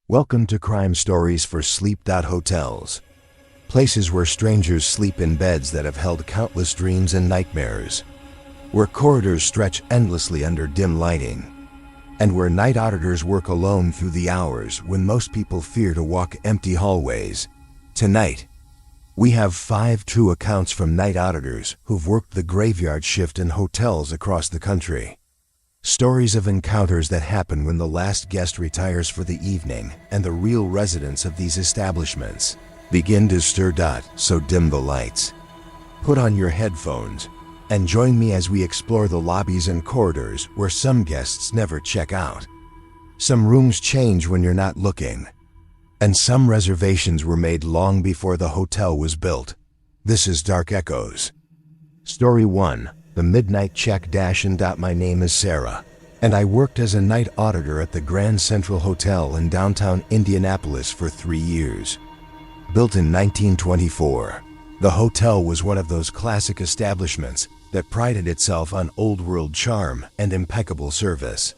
Welcome to Crime Stories for Sleep. Hotels. Places where strangers sleep in beds that have held countless dreams and nightmares. Where corridors stretch endlessly under dim lighting. And where night auditors work alone through the hours when most people fear to walk empty hallways. Tonight, we have 5 true accounts from night auditors who've worked the graveyard shift in hotels across the country. Stories of encounters that happen when the last guest retires for the evening and the real residents of these establishments begin to stir. So dim the lights. Put on your headphones and join me as we explore the lobbies and corridors where some guests never check out. Some rooms change when you're not looking. And some reservations were made long before the hotel was built. This is Dark Echoes. Story 1. The Midnight Check. My name is Sarah, and I worked as a night auditor at the Grand Central Hotel in downtown Indianapolis for 3 years. Built in 1924, the hotel was one of those classic establishments that prided itself on old-world charm and impeccable service.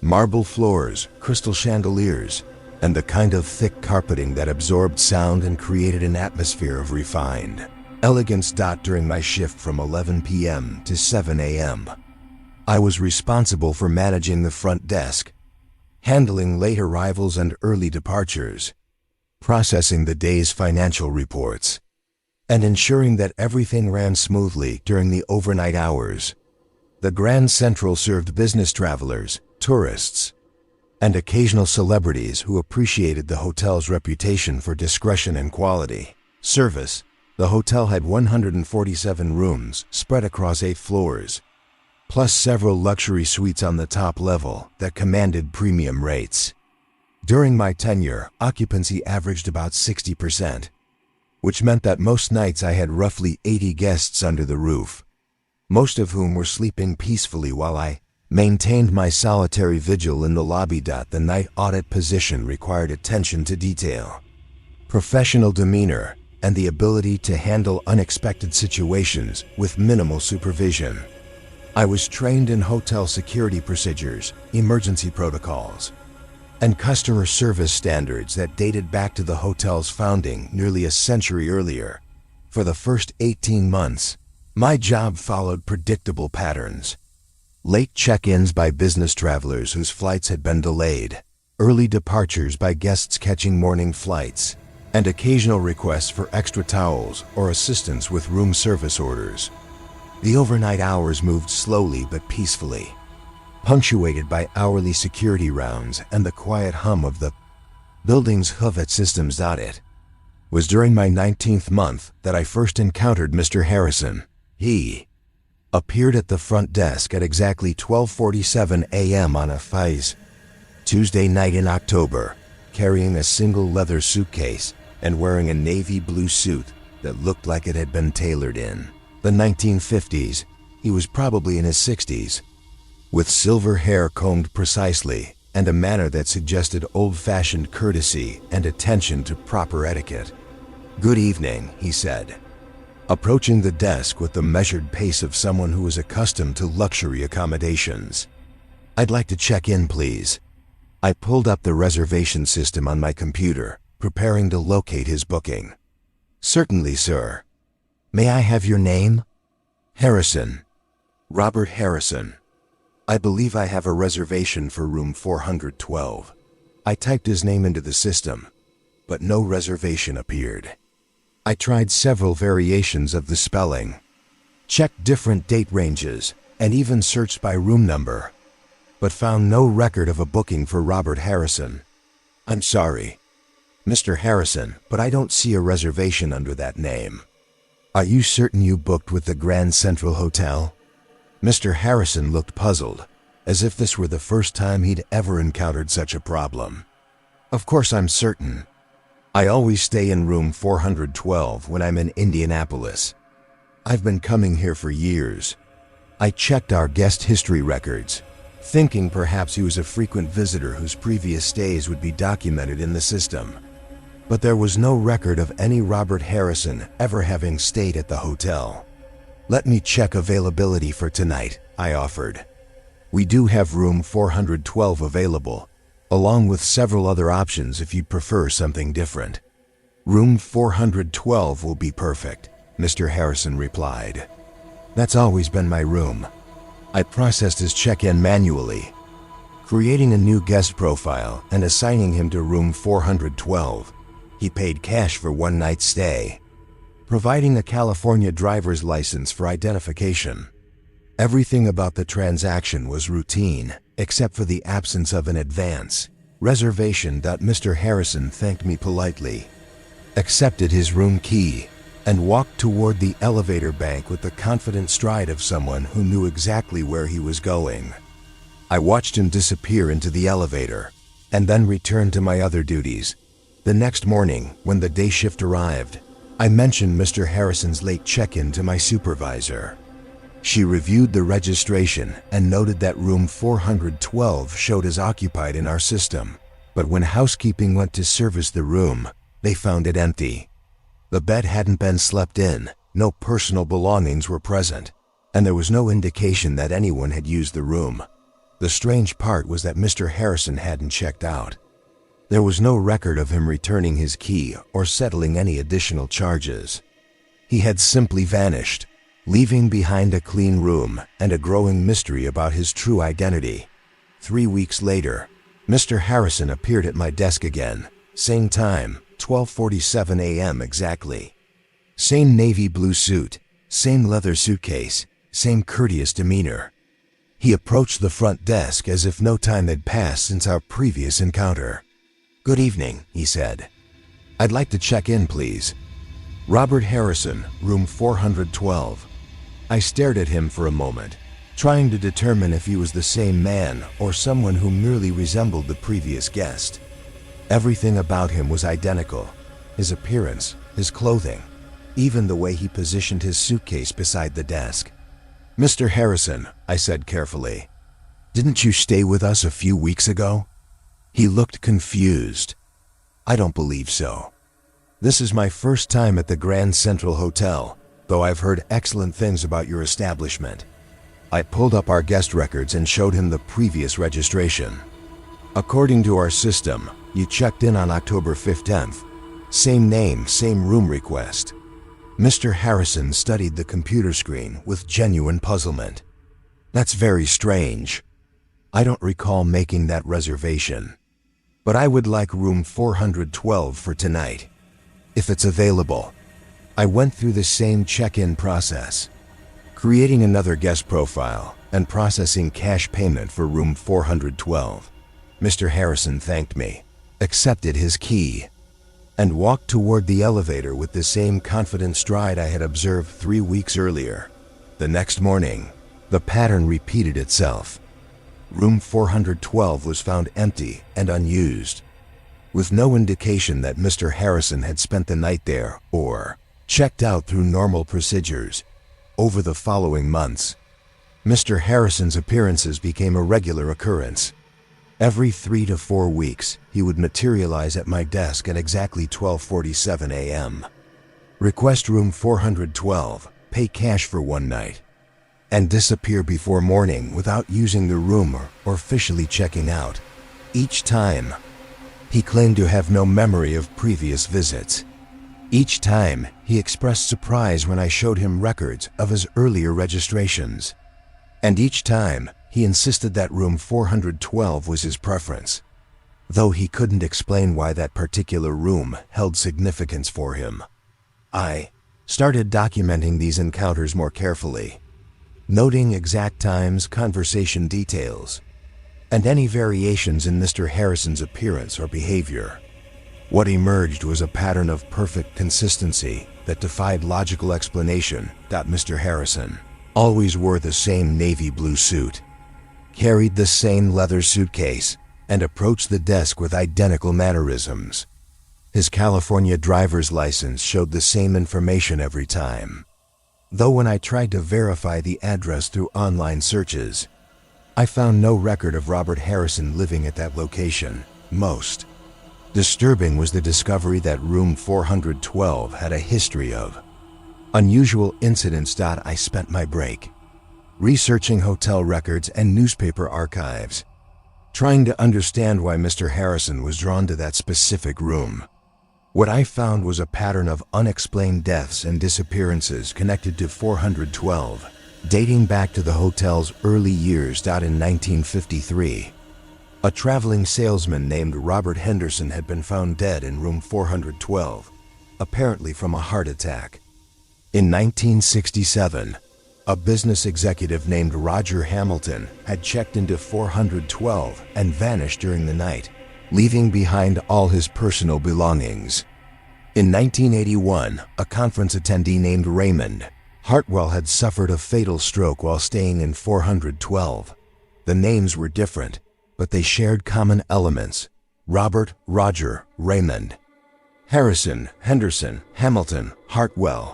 Marble floors, crystal chandeliers, and the kind of thick carpeting that absorbed sound and created an atmosphere of refined elegance. During my shift from 11 p.m. to 7 a.m., I was responsible for managing the front desk, handling late arrivals and early departures, processing the day's financial reports, and ensuring that everything ran smoothly during the overnight hours. The Grand Central served business travelers, tourists, and occasional celebrities who appreciated the hotel's reputation for discretion and quality service. The hotel had 147 rooms spread across 8 floors, plus several luxury suites on the top level that commanded premium rates. During my tenure, occupancy averaged about 60%, which meant that most nights I had roughly 80 guests under the roof, most of whom were sleeping peacefully while I maintained my solitary vigil in the lobby. The night audit position required attention to detail, professional demeanor, and the ability to handle unexpected situations with minimal supervision. I was trained in hotel security procedures, emergency protocols, and customer service standards that dated back to the hotel's founding nearly a century earlier. For the first 18 months, my job followed predictable patterns. Late check-ins by business travelers whose flights had been delayed, early departures by guests catching morning flights, and occasional requests for extra towels or assistance with room service orders. The overnight hours moved slowly but peacefully, punctuated by hourly security rounds and the quiet hum of the building's HVAC systems. It was during my 19th month that I first encountered Mr. Harrison. He appeared at the front desk at exactly 12:47 a.m. on a Tuesday night in October, carrying a single leather suitcase and wearing a navy blue suit that looked like it had been tailored in the 1950s. He was probably in his 60s, with silver hair combed precisely and a manner that suggested old-fashioned courtesy and attention to proper etiquette. "Good evening," he said, approaching the desk with the measured pace of someone who is accustomed to luxury accommodations. "I'd like to check in, please." I pulled up the reservation system on my computer, preparing to locate his booking. "Certainly, sir. May I have your name?" "Harrison. Robert Harrison. I believe I have a reservation for room 412. I typed his name into the system, but no reservation appeared. I tried several variations of the spelling, checked different date ranges, and even searched by room number, but found no record of a booking for Robert Harrison. "I'm sorry, Mr. Harrison, but I don't see a reservation under that name. Are you certain you booked with the Grand Central Hotel?" Mr. Harrison looked puzzled, as if this were the first time he'd ever encountered such a problem. "Of course I'm certain. I always stay in room 412 when I'm in Indianapolis. I've been coming here for years." I checked our guest history records, thinking perhaps he was a frequent visitor whose previous stays would be documented in the system. But there was no record of any Robert Harrison ever having stayed at the hotel. "Let me check availability for tonight," I offered. "We do have room 412 available, along with several other options if you prefer something different. Room 412 will be perfect, Mr. Harrison replied. That's always been my room. I processed his check-in manually, creating a new guest profile and assigning him to room 412. He paid cash for one night's stay, providing a California driver's license for identification. Everything about the transaction was routine, except for the absence of an advance reservation. Mr. Harrison thanked me politely, accepted his room key, and walked toward the elevator bank with the confident stride of someone who knew exactly where he was going. I watched him disappear into the elevator, and then returned to my other duties. The next morning, when the day shift arrived, I mentioned Mr. Harrison's late check-in to my supervisor. She reviewed the registration and noted that room 412 showed as occupied in our system, but when housekeeping went to service the room, they found it empty. The bed hadn't been slept in, no personal belongings were present, and there was no indication that anyone had used the room. The strange part was that Mr. Harrison hadn't checked out. There was no record of him returning his key or settling any additional charges. He had simply vanished, leaving behind a clean room and a growing mystery about his true identity. 3 weeks later, Mr. Harrison appeared at my desk again, same time, 12:47 a.m. exactly. Same navy blue suit, same leather suitcase, same courteous demeanor. He approached the front desk as if no time had passed since our previous encounter. "Good evening," he said. "I'd like to check in, please." "Robert Harrison, room 412. I stared at him for a moment, trying to determine if he was the same man or someone who merely resembled the previous guest. Everything about him was identical: his appearance, his clothing, even the way he positioned his suitcase beside the desk. "Mr. Harrison," I said carefully, "didn't you stay with us a few weeks ago?" He looked confused. "I don't believe so. This is my first time at the Grand Central Hotel, though I've heard excellent things about your establishment." I pulled up our guest records and showed him the previous registration. "According to our system, you checked in on October 15th. Same name, same room request." Mr. Harrison studied the computer screen with genuine puzzlement. "That's very strange. I don't recall making that reservation. But I would like room 412 for tonight, if it's available." I went through the same check-in process, creating another guest profile and processing cash payment for room 412. Mr. Harrison thanked me, accepted his key, and walked toward the elevator with the same confident stride I had observed 3 weeks earlier. The next morning, the pattern repeated itself. Room 412 was found empty and unused, with no indication that Mr. Harrison had spent the night there or checked out through normal procedures. Over the following months, Mr. Harrison's appearances became a regular occurrence. Every 3 to 4 weeks, he would materialize at my desk at exactly 12:47 a.m. Request room 412, pay cash for one night, and disappear before morning without using the room or officially checking out. Each time, he claimed to have no memory of previous visits. Each time, he expressed surprise when I showed him records of his earlier registrations. And each time, he insisted that room 412 was his preference, though he couldn't explain why that particular room held significance for him. I started documenting these encounters more carefully, noting exact times, conversation details, and any variations in Mr. Harrison's appearance or behavior. What emerged was a pattern of perfect consistency that defied logical explanation. Mr. Harrison always wore the same navy blue suit, carried the same leather suitcase, and approached the desk with identical mannerisms. His California driver's license showed the same information every time, though when I tried to verify the address through online searches, I found no record of Robert Harrison living at that location. Most disturbing was the discovery that room 412 had a history of unusual incidents. I spent my break researching hotel records and newspaper archives, trying to understand why Mr. Harrison was drawn to that specific room. What I found was a pattern of unexplained deaths and disappearances connected to 412, dating back to the hotel's early years. In 1953, a traveling salesman named Robert Henderson had been found dead in room 412, apparently from a heart attack. In 1967, a business executive named Roger Hamilton had checked into 412 and vanished during the night, leaving behind all his personal belongings. In 1981, a conference attendee named Raymond Hartwell had suffered a fatal stroke while staying in 412. The names were different, but they shared common elements: Robert, Roger, Raymond, Harrison, Henderson, Hamilton, Hartwell.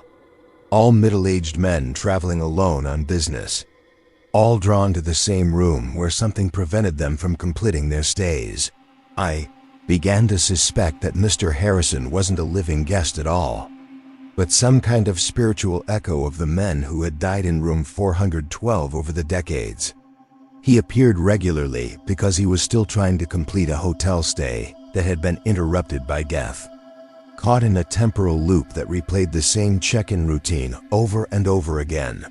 All middle-aged men traveling alone on business, all drawn to the same room where something prevented them from completing their stays. I began to suspect that Mr. Harrison wasn't a living guest at all, but some kind of spiritual echo of the men who had died in room 412 over the decades. He appeared regularly because he was still trying to complete a hotel stay that had been interrupted by death. Caught in a temporal loop that replayed the same check-in routine over and over again.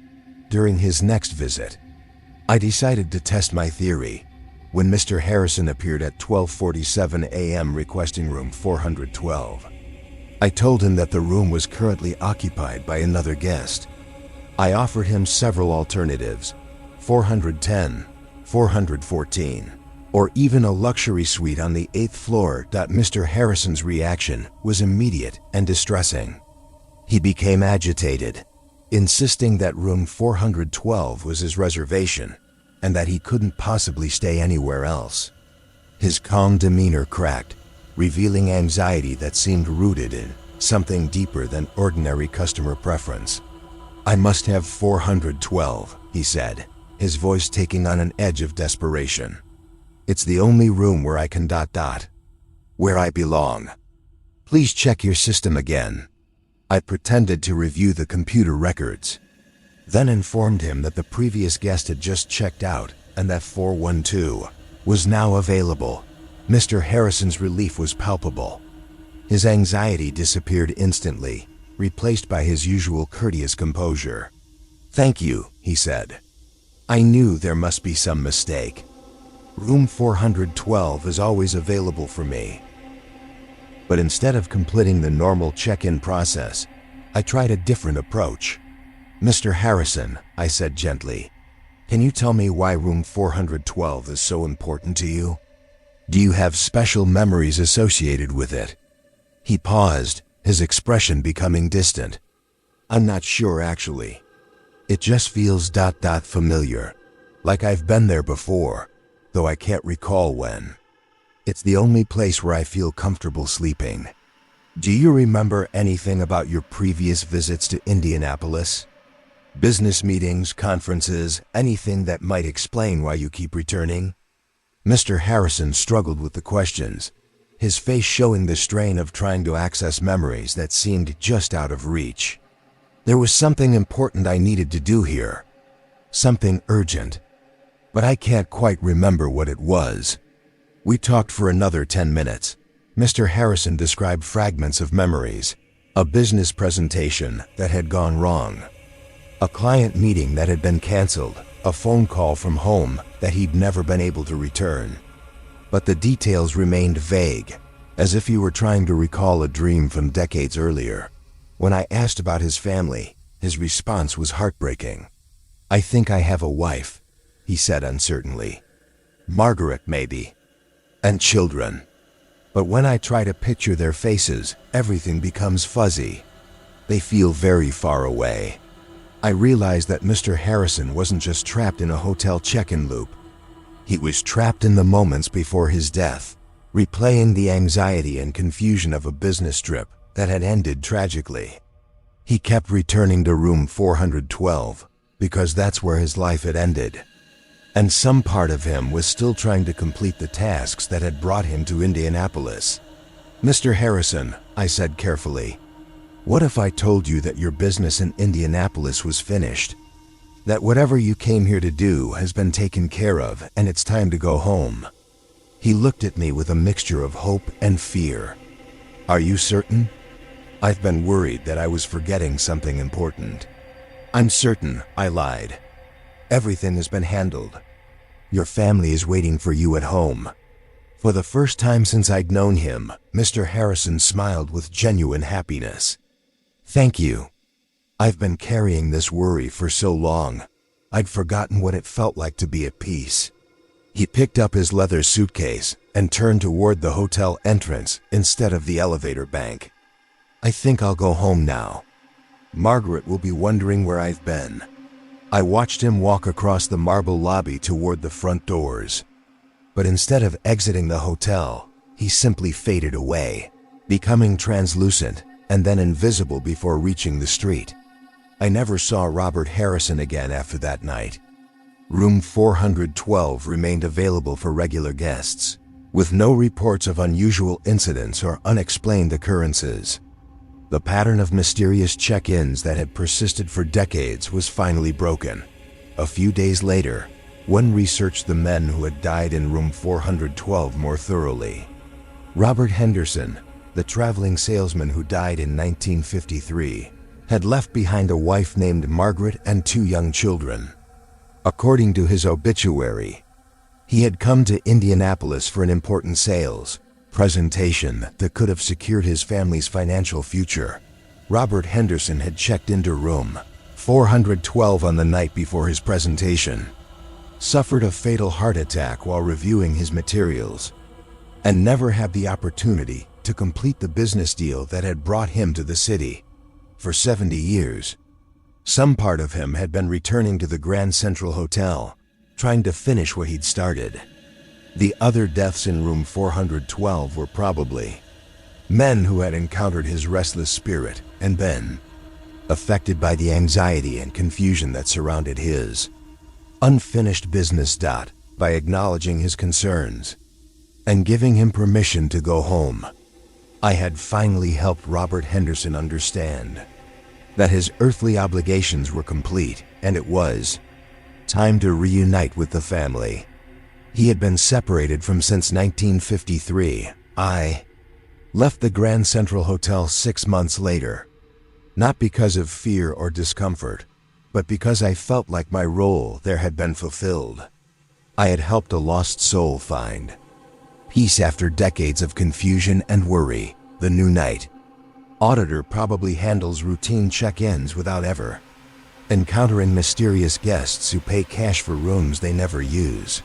During his next visit, I decided to test my theory when Mr. Harrison appeared at 12:47 a.m. requesting room 412. I told him that the room was currently occupied by another guest. I offered him several alternatives: 410, 414, or even a luxury suite on the 8th floor. Mr. Harrison's reaction was immediate and distressing. He became agitated, insisting that room 412 was his reservation and that he couldn't possibly stay anywhere else. His calm demeanor cracked, revealing anxiety that seemed rooted in something deeper than ordinary customer preference. "I must have 412, he said, his voice taking on an edge of desperation. "It's the only room where I can ... where I belong. Please check your system again." I pretended to review the computer records, then informed him that the previous guest had just checked out and that 412 was now available. Mr. Harrison's relief was palpable. His anxiety disappeared instantly, replaced by his usual courteous composure. "Thank you," he said. "I knew there must be some mistake. Room 412 is always available for me." But instead of completing the normal check-in process, I tried a different approach. "Mr. Harrison," I said gently, "can you tell me why room 412 is so important to you? Do you have special memories associated with it?" He paused, his expression becoming distant. "I'm not sure, actually. It just feels ... familiar, like I've been there before, though I can't recall when. It's the only place where I feel comfortable sleeping." "Do you remember anything about your previous visits to Indianapolis? Business meetings, conferences, anything that might explain why you keep returning?" Mr. Harrison struggled with the questions, his face showing the strain of trying to access memories that seemed just out of reach. "There was something important I needed to do here. Something urgent. But I can't quite remember what it was." We talked for another 10 minutes. Mr. Harrison described fragments of memories: a business presentation that had gone wrong, a client meeting that had been canceled, a phone call from home that he'd never been able to return. But the details remained vague, as if he were trying to recall a dream from decades earlier. When I asked about his family, his response was heartbreaking. "I think I have a wife," he said uncertainly. "Margaret, maybe. And children. But when I try to picture their faces, everything becomes fuzzy. They feel very far away." I realized that Mr. Harrison wasn't just trapped in a hotel check-in loop. He was trapped in the moments before his death, replaying the anxiety and confusion of a business trip that had ended tragically. He kept returning to room 412 because that's where his life had ended. And some part of him was still trying to complete the tasks that had brought him to Indianapolis. "Mr. Harrison," I said carefully, "what if I told you that your business in Indianapolis was finished? That whatever you came here to do has been taken care of and it's time to go home?" He looked at me with a mixture of hope and fear. "Are you certain?" "I've been worried that I was forgetting something important." "I'm certain," I lied. "Everything has been handled. Your family is waiting for you at home." For the first time since I'd known him, Mr. Harrison smiled with genuine happiness. "Thank you. I've been carrying this worry for so long. I'd forgotten what it felt like to be at peace." He picked up his leather suitcase and turned toward the hotel entrance instead of the elevator bank. "I think I'll go home now. Margaret will be wondering where I've been." I watched him walk across the marble lobby toward the front doors. But instead of exiting the hotel, he simply faded away, becoming translucent and then invisible before reaching the street. I never saw Robert Harrison again after that night. Room 412 remained available for regular guests, with no reports of unusual incidents or unexplained occurrences. The pattern of mysterious check-ins that had persisted for decades was finally broken. A few days later, one researched the men who had died in room 412 more thoroughly. Robert Henderson, the traveling salesman who died in 1953, had left behind a wife named Margaret and 2 young children. According to his obituary, he had come to Indianapolis for an important sales presentation that could have secured his family's financial future. Robert Henderson had checked into room 412 on the night before his presentation, suffered a fatal heart attack while reviewing his materials, and never had the opportunity to complete the business deal that had brought him to the city. For 70 years, some part of him had been returning to the Grand Central Hotel, trying to finish what he'd started. The other deaths in room 412 were probably men who had encountered his restless spirit and been affected by the anxiety and confusion that surrounded his unfinished business. By acknowledging his concerns and giving him permission to go home, I had finally helped Robert Henderson understand that his earthly obligations were complete and it was time to reunite with the family he had been separated from since 1953. I left the Grand Central Hotel 6 months later, not because of fear or discomfort, but because I felt like my role there had been fulfilled. I had helped a lost soul find peace after decades of confusion and worry. The new night auditor probably handles routine check-ins without ever encountering mysterious guests who pay cash for rooms they never use.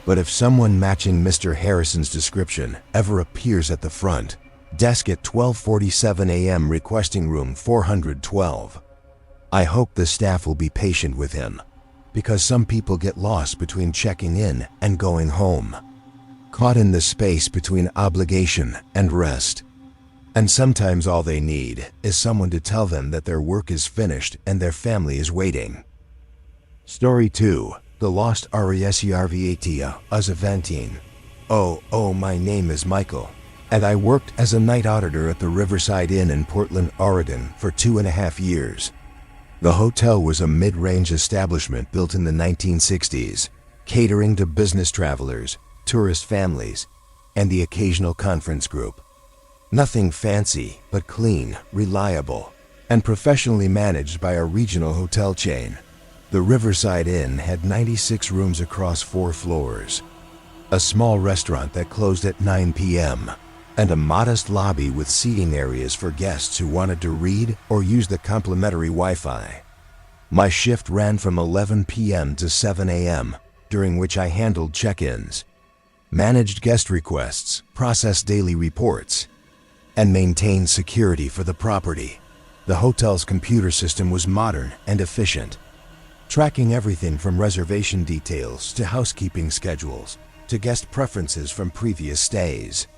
But if someone matching Mr. Harrison's description ever appears at the front desk at 12:47 a.m. requesting room 412, I hope the staff will be patient with him, because some people get lost between checking in and going home, caught in the space between obligation and rest. And sometimes all they need is someone to tell them that their work is finished and their family is waiting. Story 2. The Lost Reservation. My name is Michael, and I worked as a night auditor at the Riverside Inn in Portland, Oregon for 2.5 years. The hotel was a mid-range establishment built in the 1960s, catering to business travelers, tourist families, and the occasional conference group. Nothing fancy, but clean, reliable, and professionally managed by a regional hotel chain. The Riverside Inn had 96 rooms across 4 floors, a small restaurant that closed at 9 p.m., and a modest lobby with seating areas for guests who wanted to read or use the complimentary Wi-Fi. My shift ran from 11 p.m. to 7 a.m., during which I handled check-ins, managed guest requests, processed daily reports, and maintained security for the property. The hotel's computer system was modern and efficient, tracking everything from reservation details to housekeeping schedules to guest preferences from previous stays.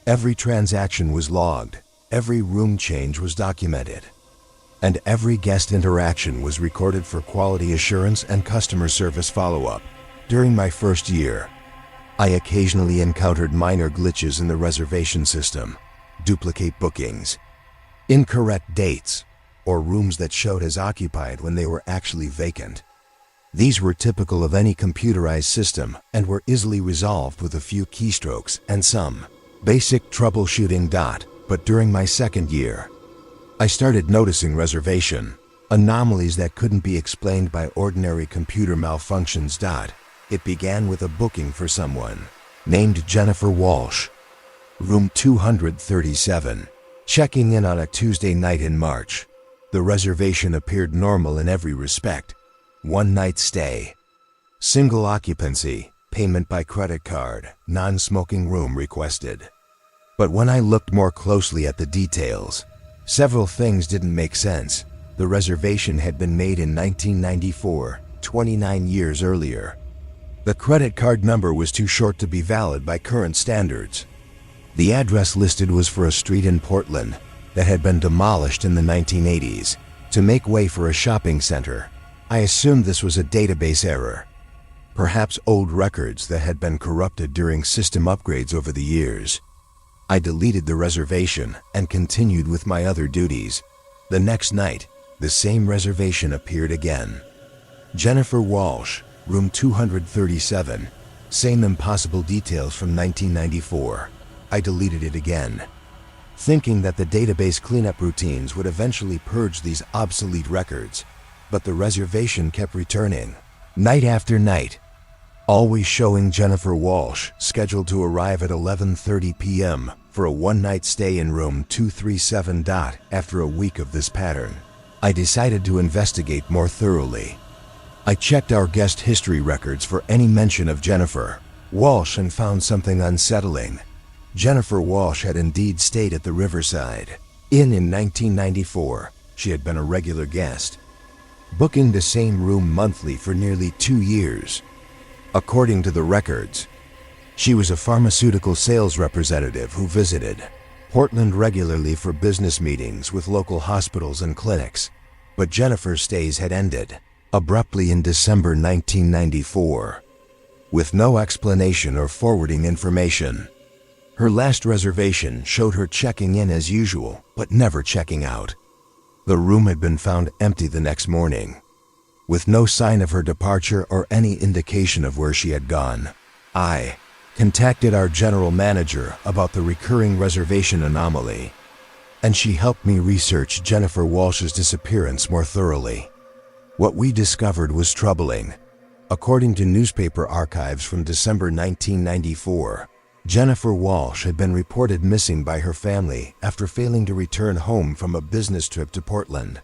Every transaction was logged, every room change was documented, and every guest interaction was recorded for quality assurance and customer service follow-up. During my first year, I occasionally encountered minor glitches in the reservation system, duplicate bookings, incorrect dates, or rooms that showed as occupied when they were actually vacant. These were typical of any computerized system and were easily resolved with a few keystrokes and some basic troubleshooting. But during my second year, I started noticing reservation anomalies that couldn't be explained by ordinary computer malfunctions. It began with a booking for someone named Jennifer Walsh, room 237. Checking in on a Tuesday night in March, the reservation appeared normal in every respect. One night stay, single occupancy, payment by credit card, non-smoking room requested. But when I looked more closely at the details, several things didn't make sense. The reservation had been made in 1994, 29 years earlier. The credit card number was too short to be valid by current standards. The address listed was for a street in Portland that had been demolished in the 1980s to make way for a shopping center. I assumed this was a database error, perhaps old records that had been corrupted during system upgrades over the years. I deleted the reservation and continued with my other duties. The next night, the same reservation appeared again. Jennifer Walsh, room 237, same impossible details from 1994. I deleted it again, thinking that the database cleanup routines would eventually purge these obsolete records. But the reservation kept returning, night after night, always showing Jennifer Walsh scheduled to arrive at 11:30 p.m. for a one-night stay in room 237. After a week of this pattern, I decided to investigate more thoroughly. I checked our guest history records for any mention of Jennifer Walsh and found something unsettling. Jennifer Walsh had indeed stayed at the Riverside Inn in 1994. She had been a regular guest, booking the same room monthly for nearly 2 years. According to the records, she was a pharmaceutical sales representative who visited Portland regularly for business meetings with local hospitals and clinics. But Jennifer's stays had ended abruptly in December 1994, with no explanation or forwarding information. Her last reservation showed her checking in as usual, but never checking out. The room had been found empty the next morning, with no sign of her departure or any indication of where she had gone. I contacted our general manager about the recurring reservation anomaly, and she helped me research Jennifer Walsh's disappearance more thoroughly. What we discovered was troubling. According to newspaper archives from December 1994, Jennifer Walsh had been reported missing by her family after failing to return home from a business trip to Portland.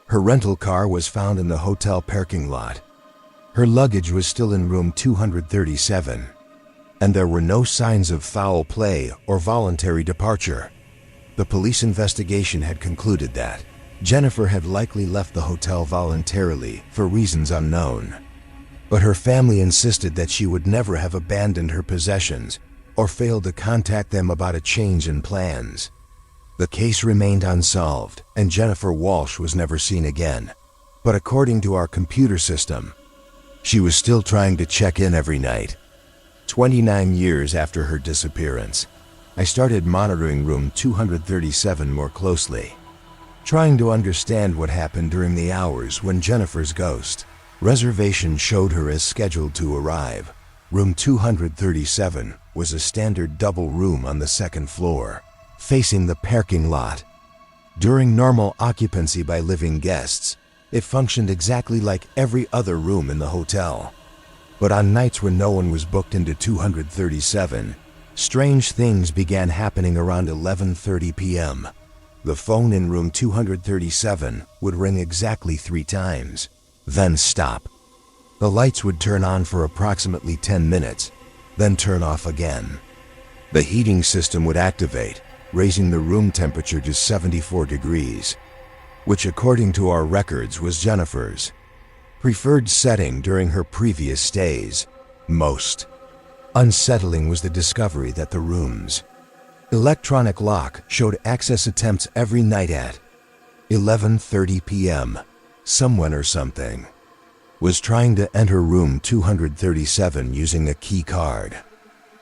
Her rental car was found in the hotel parking lot. Her luggage was still in room 237, and there were no signs of foul play or voluntary departure. The police investigation had concluded that Jennifer had likely left the hotel voluntarily for reasons unknown, but her family insisted that she would never have abandoned her possessions or failed to contact them about a change in plans. The case remained unsolved, and Jennifer Walsh was never seen again. But according to our computer system, she was still trying to check in every night. 29 years after her disappearance, I started monitoring room 237 more closely, trying to understand what happened during the hours when Jennifer's ghost reservation showed her as scheduled to arrive. Room 237 was a standard double room on the second floor, facing the parking lot. During normal occupancy by living guests, it functioned exactly like every other room in the hotel. But on nights when no one was booked into 237, strange things began happening around 11:30 p.m. The phone in room 237 would ring exactly 3 times, then stop. The lights would turn on for approximately 10 minutes, then turn off again. The heating system would activate, raising the room temperature to 74 degrees, which according to our records was Jennifer's preferred setting during her previous stays. Most unsettling was the discovery that the room's electronic lock showed access attempts every night at 11:30 p.m. Someone or something was trying to enter room 237 using a key card,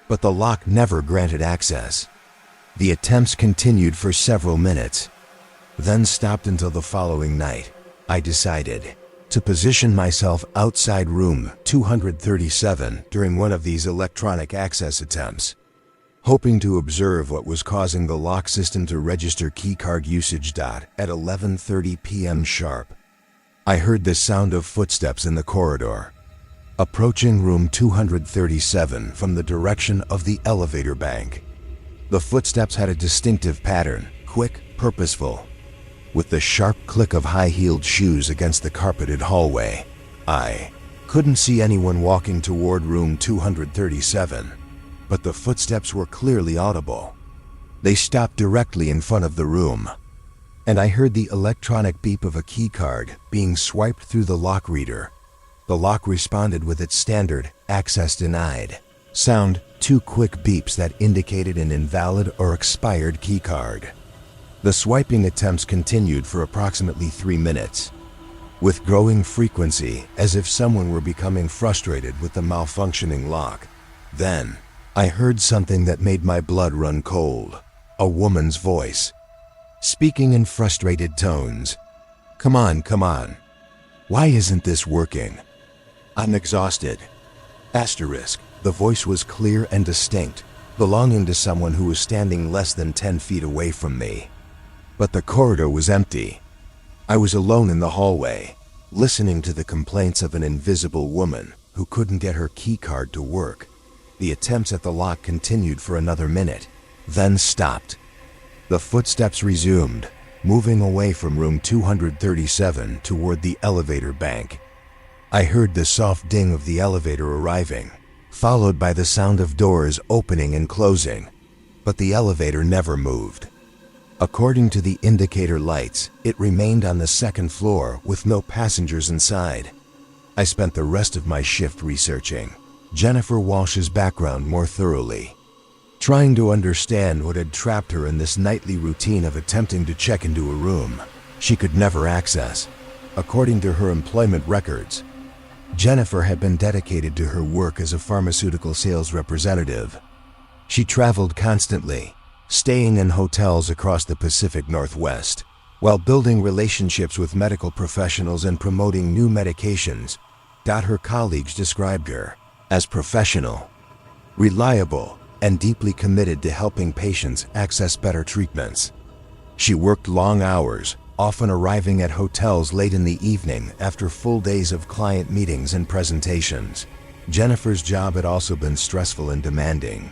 but the lock never granted access. The attempts continued for several minutes, then stopped until the following night. I decided to position myself outside room 237 during one of these electronic access attempts, hoping to observe what was causing the lock system to register keycard usage. At 11:30 p.m. sharp, I heard the sound of footsteps in the corridor, approaching room 237 from the direction of the elevator bank. The footsteps had a distinctive pattern, quick, purposeful, with the sharp click of high-heeled shoes against the carpeted hallway. I couldn't see anyone walking toward room 237, but the footsteps were clearly audible. They stopped directly in front of the room, and I heard the electronic beep of a keycard being swiped through the lock reader. The lock responded with its standard "access denied" sound, two quick beeps that indicated an invalid or expired keycard. The swiping attempts continued for approximately 3 minutes, with growing frequency, as if someone were becoming frustrated with the malfunctioning lock. Then, I heard something that made my blood run cold. A woman's voice, speaking in frustrated tones. Come on. Why isn't this working? I'm exhausted. Asterisk. The voice was clear and distinct, belonging to someone who was standing less than 10 feet away from me. But the corridor was empty. I was alone in the hallway, listening to the complaints of an invisible woman who couldn't get her keycard to work. The attempts at the lock continued for another minute, then stopped. The footsteps resumed, moving away from room 237 toward the elevator bank. I heard the soft ding of the elevator arriving, followed by the sound of doors opening and closing, but the elevator never moved. According to the indicator lights, it remained on the second floor with no passengers inside. I spent the rest of my shift researching Jennifer Walsh's background more thoroughly, trying to understand what had trapped her in this nightly routine of attempting to check into a room she could never access. According to her employment records, Jennifer had been dedicated to her work as a pharmaceutical sales representative. She traveled constantly, staying in hotels across the Pacific Northwest, while building relationships with medical professionals and promoting new medications. Her colleagues described her as professional, reliable, and deeply committed to helping patients access better treatments. She worked long hours, often arriving at hotels late in the evening after full days of client meetings and presentations. Jennifer's job had also been stressful and demanding.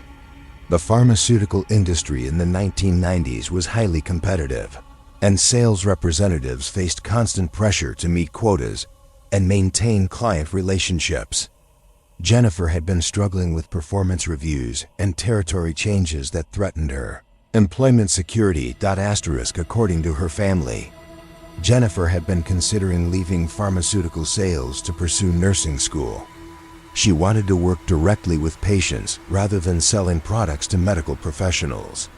The pharmaceutical industry in the 1990s was highly competitive, and sales representatives faced constant pressure to meet quotas and maintain client relationships. Jennifer had been struggling with performance reviews and territory changes that threatened her employment security. According to her family, Jennifer had been considering leaving pharmaceutical sales to pursue nursing school. She wanted to work directly with patients rather than selling products to medical professionals.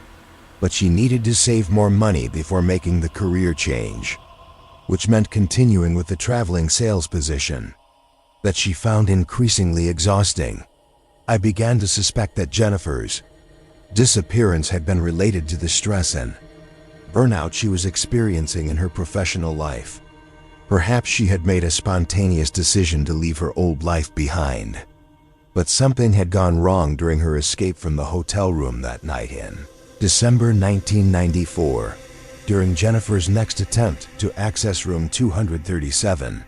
But she needed to save more money before making the career change, which meant continuing with the traveling sales position that she found increasingly exhausting. I began to suspect that Jennifer's disappearance had been related to the stress and burnout she was experiencing in her professional life. Perhaps she had made a spontaneous decision to leave her old life behind. But something had gone wrong during her escape from the hotel room that night in December 1994, during Jennifer's next attempt to access room 237.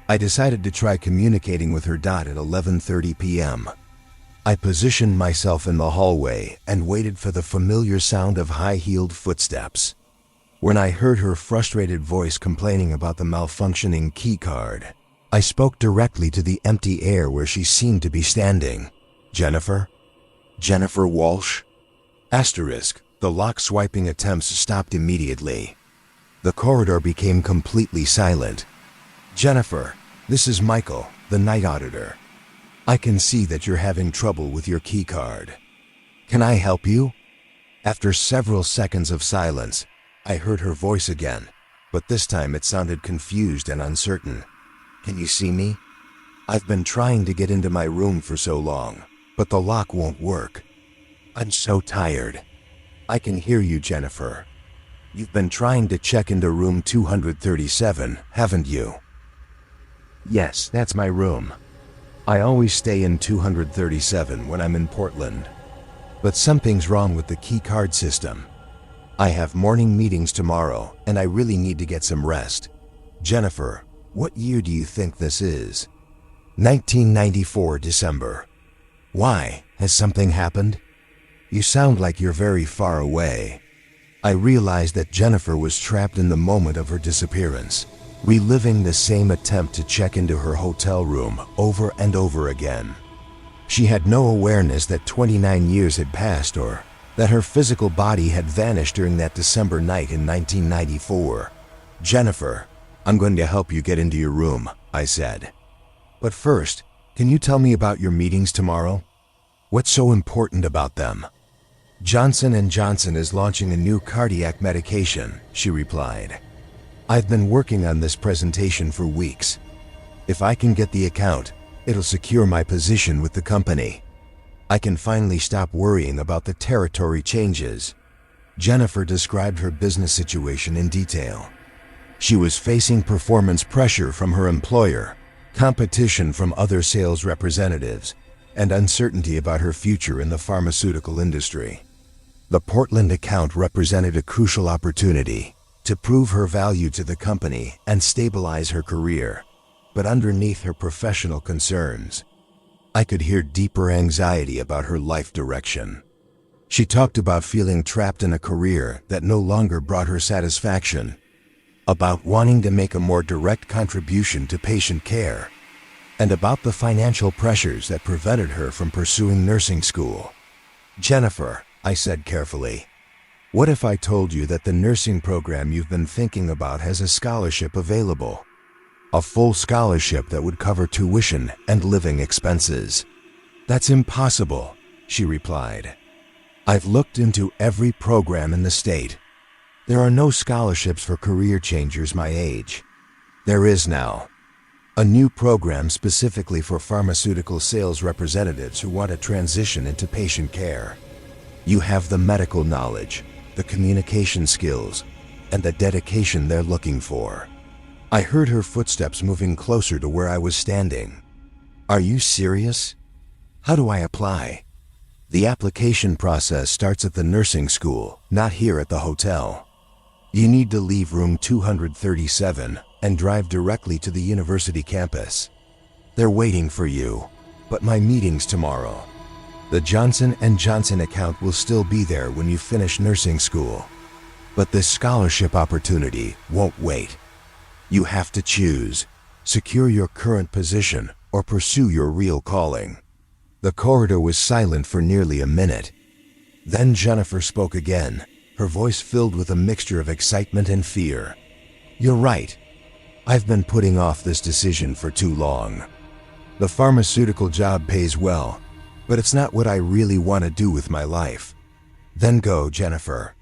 I decided to try communicating with her. At 11:30 p.m. I positioned myself in the hallway and waited for the familiar sound of high-heeled footsteps. When I heard her frustrated voice complaining about the malfunctioning keycard, I spoke directly to the empty air where she seemed to be standing. Jennifer? Jennifer Walsh? Asterisk. The lock swiping attempts stopped immediately. The corridor became completely silent. Jennifer, this is Michael, the night auditor. I can see that you're having trouble with your keycard. Can I help you? After several seconds of silence, I heard her voice again, but this time it sounded confused and uncertain. Can you see me? I've been trying to get into my room for so long, but the lock won't work. I'm so tired. I can hear you, Jennifer. You've been trying to check into room 237, haven't you? Yes, that's my room. I always stay in 237 when I'm in Portland. But something's wrong with the key card system. I have morning meetings tomorrow, and I really need to get some rest. Jennifer, what year do you think this is? 1994 December. Why? Has something happened? You sound like you're very far away. I realized that Jennifer was trapped in the moment of her disappearance, reliving the same attempt to check into her hotel room over and over again. She had no awareness that 29 years had passed or that her physical body had vanished during that December night in 1994. Jennifer, I'm going to help you get into your room, I said. But first, can you tell me about your meetings tomorrow? What's so important about them? Johnson & Johnson is launching a new cardiac medication, she replied. I've been working on this presentation for weeks. If I can get the account, it'll secure my position with the company. I can finally stop worrying about the territory changes. Jennifer described her business situation in detail. She was facing performance pressure from her employer, competition from other sales representatives, and uncertainty about her future in the pharmaceutical industry. The Portland account represented a crucial opportunity to prove her value to the company and stabilize her career. But underneath her professional concerns, I could hear deeper anxiety about her life direction. She talked about feeling trapped in a career that no longer brought her satisfaction, about wanting to make a more direct contribution to patient care, and about the financial pressures that prevented her from pursuing nursing school. Jennifer, I said carefully, what if I told you that the nursing program you've been thinking about has a scholarship available? A full scholarship that would cover tuition and living expenses. That's impossible, she replied. I've looked into every program in the state. There are no scholarships for career changers my age. There is now. A new program specifically for pharmaceutical sales representatives who want to transition into patient care. You have the medical knowledge, the communication skills, and the dedication they're looking for. I heard her footsteps moving closer to where I was standing. Are you serious? How do I apply? The application process starts at the nursing school, not here at the hotel. You need to leave room 237 and drive directly to the university campus. They're waiting for you, but my meeting's tomorrow. The Johnson & Johnson account will still be there when you finish nursing school. But this scholarship opportunity won't wait. You have to choose, secure your current position or pursue your real calling. The corridor was silent for nearly a minute. Then Jennifer spoke again, her voice filled with a mixture of excitement and fear. You're right. I've been putting off this decision for too long. The pharmaceutical job pays well, but it's not what I really want to do with my life. Then go, Jennifer.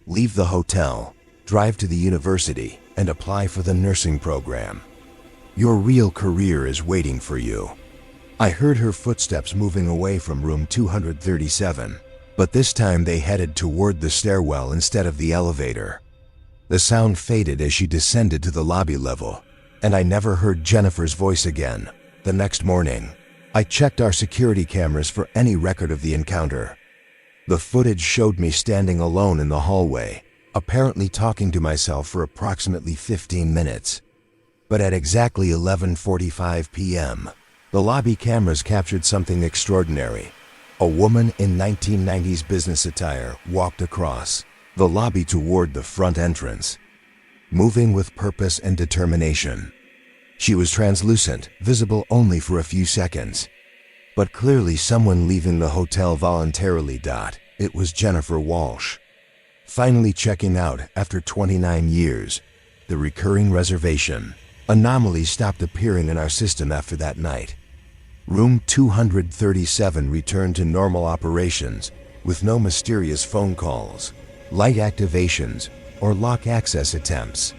Leave the hotel, drive to the university, and apply for the nursing program. Your real career is waiting for you. I heard her footsteps moving away from room 237, but this time they headed toward the stairwell instead of the elevator. The sound faded as she descended to the lobby level, and I never heard Jennifer's voice again. The next morning, I checked our security cameras for any record of the encounter. The footage showed me standing alone in the hallway, apparently talking to myself for approximately 15 minutes. But at exactly 11:45 p.m., the lobby cameras captured something extraordinary. A woman in 1990s business attire walked across the lobby toward the front entrance, moving with purpose and determination. She was translucent, visible only for a few seconds. But clearly someone leaving the hotel voluntarily. It was Jennifer Walsh. Finally checking out after 29 years, the recurring reservation. Anomalies stopped appearing in our system after that night. Room 237 returned to normal operations with no mysterious phone calls, light activations, or lock access attempts.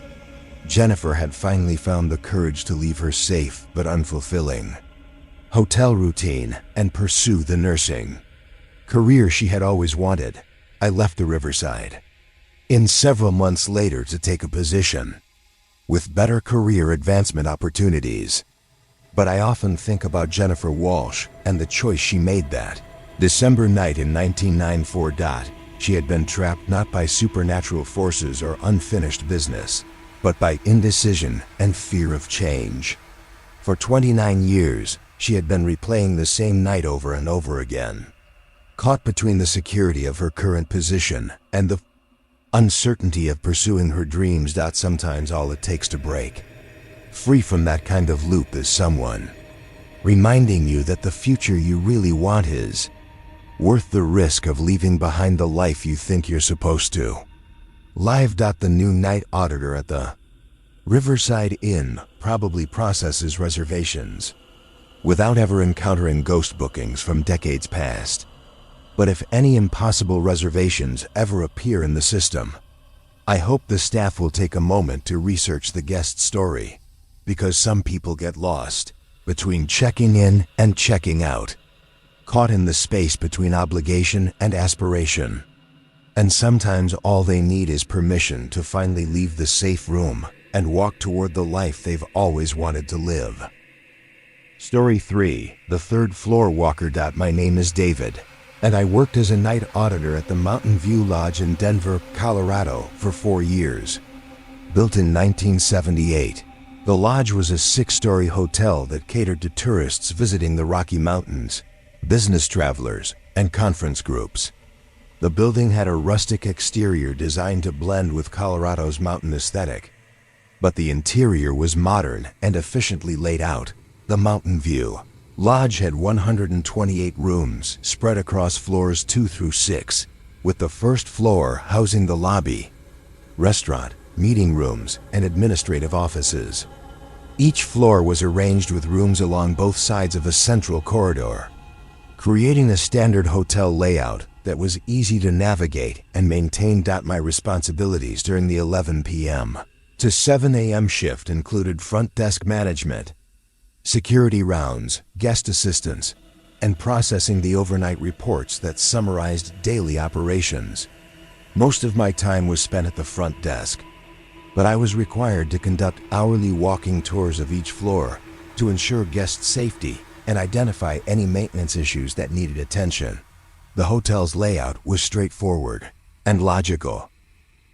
Jennifer had finally found the courage to leave her safe but unfulfilling hotel routine and pursue the nursing career she had always wanted. I left the Riverside in several months later to take a position with better career advancement opportunities But I often think about Jennifer Walsh and the choice she made that December night in 1994. She had been trapped not by supernatural forces or unfinished business, but by indecision and fear of change. For 29 years, she had been replaying the same night over and over again, caught between the security of her current position and the uncertainty of pursuing her dreams. Sometimes all it takes to break free from that kind of loop is someone reminding you that the future you really want is worth the risk of leaving behind the life you think you're supposed to. Live. The new night auditor at the Riverside Inn probably processes reservations without ever encountering ghost bookings from decades past. But if any impossible reservations ever appear in the system, I hope the staff will take a moment to research the guest story, because some people get lost between checking in and checking out, caught in the space between obligation and aspiration. And sometimes all they need is permission to finally leave the safe room and walk toward the life they've always wanted to live. Story 3. The Third Floor Walker. My name is David, and I worked as a night auditor at the Mountain View Lodge in Denver, Colorado for 4 years. Built in 1978, the lodge was a 6-story hotel that catered to tourists visiting the Rocky Mountains, business travelers, and conference groups. The building had a rustic exterior designed to blend with Colorado's mountain aesthetic, but the interior was modern and efficiently laid out. The Mountain View Lodge had 128 rooms spread across floors 2 through 6, with the first floor housing the lobby, restaurant, meeting rooms, and administrative offices. Each floor was arranged with rooms along both sides of a central corridor, creating a standard hotel layout that was easy to navigate and maintain. My responsibilities during the 11 p.m. to 7 a.m. shift included front desk management, security rounds, guest assistance, and processing the overnight reports that summarized daily operations. Most of my time was spent at the front desk, but I was required to conduct hourly walking tours of each floor to ensure guest safety and identify any maintenance issues that needed attention. The hotel's layout was straightforward and logical.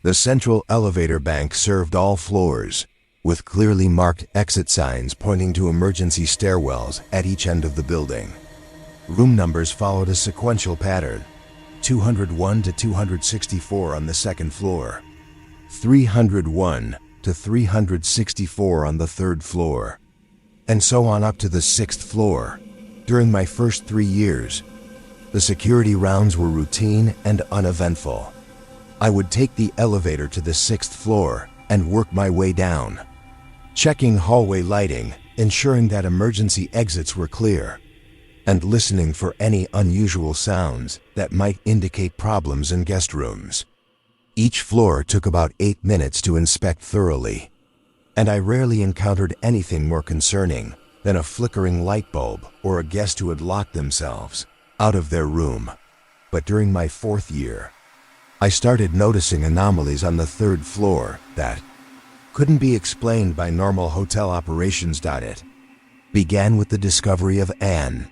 The central elevator bank served all floors, with clearly marked exit signs pointing to emergency stairwells at each end of the building. Room numbers followed a sequential pattern: 201 to 264 on the second floor, 301 to 364 on the third floor, and so on up to the 6th floor. During my first 3 years, the security rounds were routine and uneventful. I would take the elevator to the 6th floor and work my way down, checking hallway lighting, ensuring that emergency exits were clear, and listening for any unusual sounds that might indicate problems in guest rooms. Each floor took about 8 minutes to inspect thoroughly, and I rarely encountered anything more concerning than a flickering light bulb or a guest who had locked themselves out of their room. But during my 4th year, I started noticing anomalies on the 3rd floor that couldn't be explained by normal hotel operations. It began with the discovery of an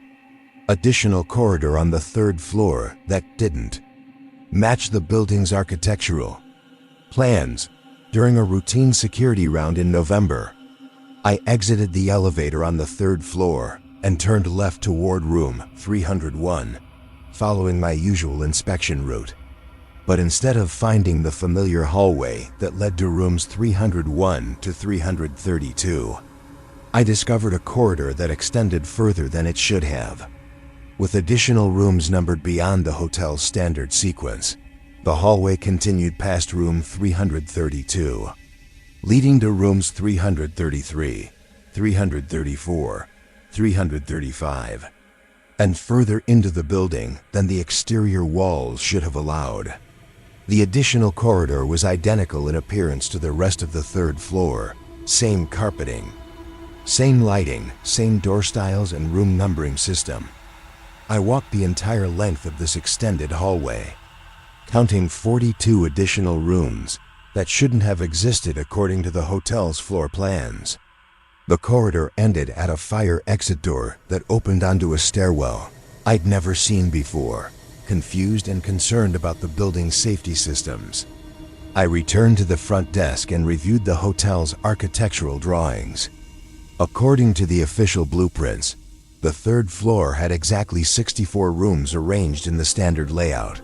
additional corridor on the 3rd floor that didn't match the building's architectural plans. During a routine security round in November, I exited the elevator on the 3rd floor and turned left toward room 301, following my usual inspection route. But instead of finding the familiar hallway that led to rooms 301 to 332, I discovered a corridor that extended further than it should have, with additional rooms numbered beyond the hotel's standard sequence. The hallway continued past room 332, leading to rooms 333, 334, 335, and further into the building than the exterior walls should have allowed. The additional corridor was identical in appearance to the rest of the 3rd floor: same carpeting, same lighting, same door styles and room numbering system. I walked the entire length of this extended hallway, counting 42 additional rooms that shouldn't have existed according to the hotel's floor plans. The corridor ended at a fire exit door that opened onto a stairwell I'd never seen before, confused and concerned about the building's safety systems. I returned to the front desk and reviewed the hotel's architectural drawings. According to the official blueprints, the third floor had exactly 64 rooms arranged in the standard layout.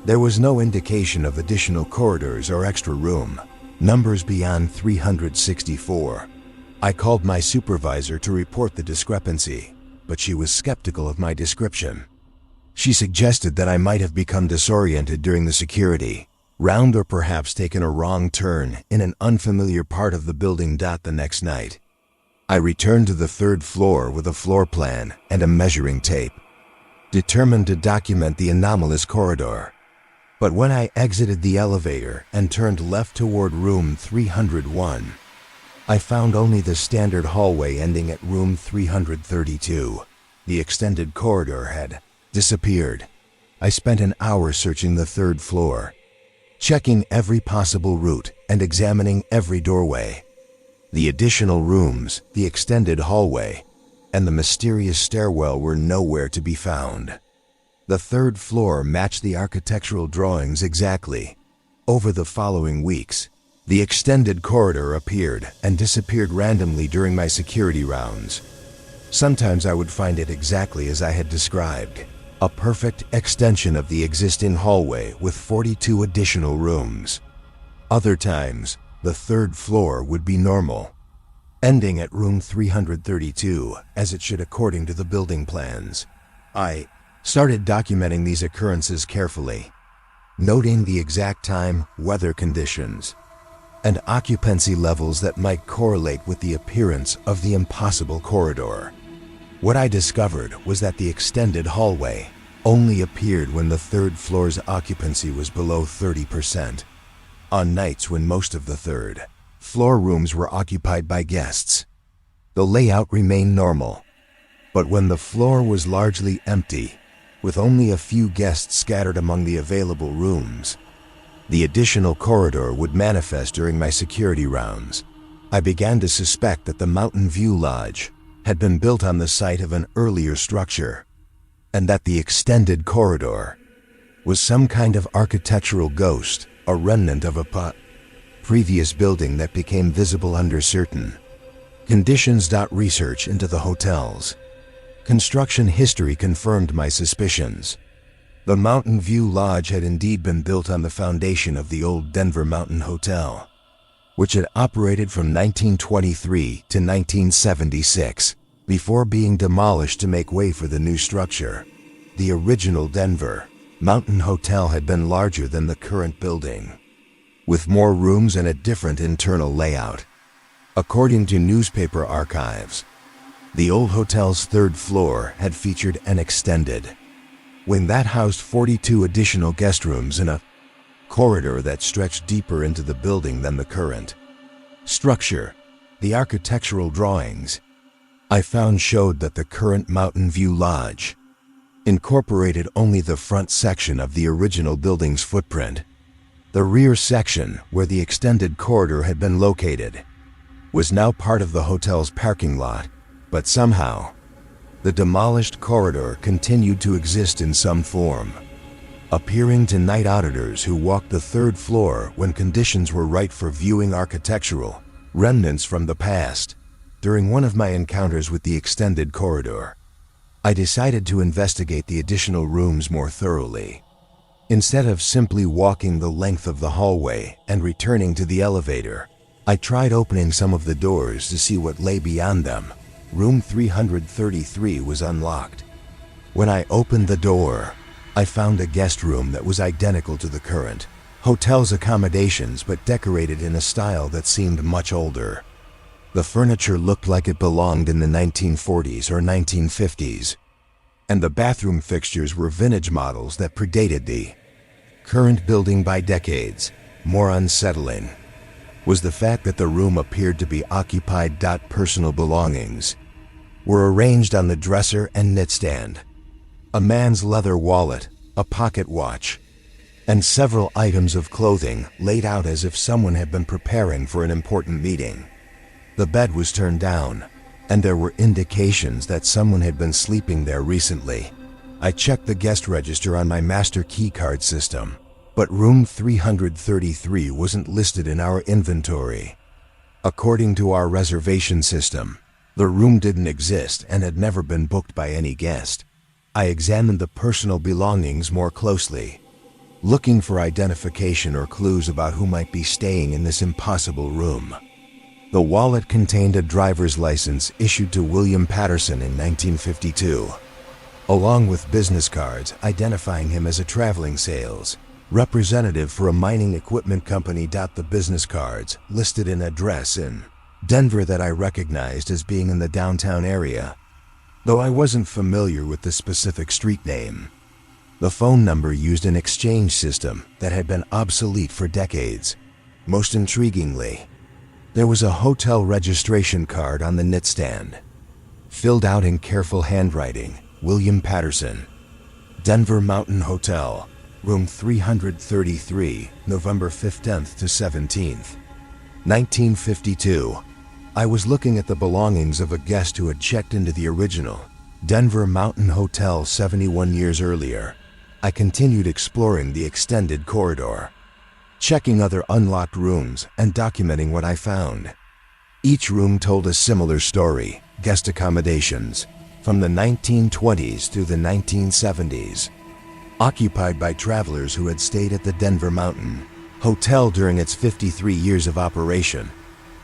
There was no indication of additional corridors or extra room, numbers beyond 364. I called my supervisor to report the discrepancy, but she was skeptical of my description. She suggested that I might have become disoriented during the security round or perhaps taken a wrong turn in an unfamiliar part of the building. The next night, I returned to the third floor with a floor plan and a measuring tape, determined to document the anomalous corridor. But when I exited the elevator and turned left toward room 301, I found only the standard hallway ending at room 332. The extended corridor had disappeared. I spent an hour searching the third floor, checking every possible route and examining every doorway. The additional rooms, the extended hallway, and the mysterious stairwell were nowhere to be found. The third floor matched the architectural drawings exactly. Over the following weeks, the extended corridor appeared and disappeared randomly during my security rounds. Sometimes I would find it exactly as I had described, a perfect extension of the existing hallway with 42 additional rooms. Other times, the third floor would be normal, ending at room 332, as it should according to the building plans. I started documenting these occurrences carefully, noting the exact time, weather conditions, and occupancy levels that might correlate with the appearance of the impossible corridor. What I discovered was that the extended hallway only appeared when the third floor's occupancy was below 30%. On nights when most of the third floor rooms were occupied by guests, the layout remained normal. But when the floor was largely empty, with only a few guests scattered among the available rooms, the additional corridor would manifest during my security rounds. I began to suspect that the Mountain View Lodge had been built on the site of an earlier structure, and that the extended corridor was some kind of architectural ghost, a remnant of a previous building that became visible under certain conditions. Research into the hotel's construction history confirmed my suspicions. The Mountain View Lodge had indeed been built on the foundation of the old Denver Mountain Hotel, which had operated from 1923 to 1976, before being demolished to make way for the new structure. The original Denver Mountain Hotel had been larger than the current building, with more rooms and a different internal layout. According to newspaper archives, the old hotel's third floor had featured an extended wing that housed 42 additional guest rooms in a corridor that stretched deeper into the building than the current structure. The architectural drawings I found showed that the current Mountain View Lodge incorporated only the front section of the original building's footprint. The rear section, where the extended corridor had been located, was now part of the hotel's parking lot, but somehow, the demolished corridor continued to exist in some form, appearing to night auditors who walked the third floor when conditions were right for viewing architectural remnants from the past. During one of my encounters with the extended corridor, I decided to investigate the additional rooms more thoroughly. Instead of simply walking the length of the hallway and returning to the elevator, I tried opening some of the doors to see what lay beyond them. Room 333 was unlocked. When I opened the door, I found a guest room that was identical to the current hotel's accommodations, but decorated in a style that seemed much older. The furniture looked like it belonged in the 1940s or 1950s, and the bathroom fixtures were vintage models that predated the current building by decades. More unsettling was the fact that the room appeared to be occupied. Personal belongings were arranged on the dresser and nightstand. A man's leather wallet, a pocket watch, and several items of clothing laid out as if someone had been preparing for an important meeting. The bed was turned down, and there were indications that someone had been sleeping there recently. I checked the guest register on my master keycard system, but room 333 wasn't listed in our inventory. According to our reservation system, the room didn't exist and had never been booked by any guest. I examined the personal belongings more closely, looking for identification or clues about who might be staying in this impossible room. The wallet contained a driver's license issued to William Patterson in 1952, along with business cards identifying him as a traveling sales representative for a mining equipment company. The business cards listed an address in Denver that I recognized as being in the downtown area, though I wasn't familiar with the specific street name. The phone number used an exchange system that had been obsolete for decades. Most intriguingly, there was a hotel registration card on the nightstand, filled out in careful handwriting. William Patterson, Denver Mountain Hotel, room 333, November 15th to 17th, 1952. I was looking at the belongings of a guest who had checked into the original Denver Mountain Hotel 71 years earlier. I continued exploring the extended corridor, checking other unlocked rooms and documenting what I found. Each room told a similar story: guest accommodations from the 1920s through the 1970s, occupied by travelers who had stayed at the Denver Mountain Hotel during its 53 years of operation.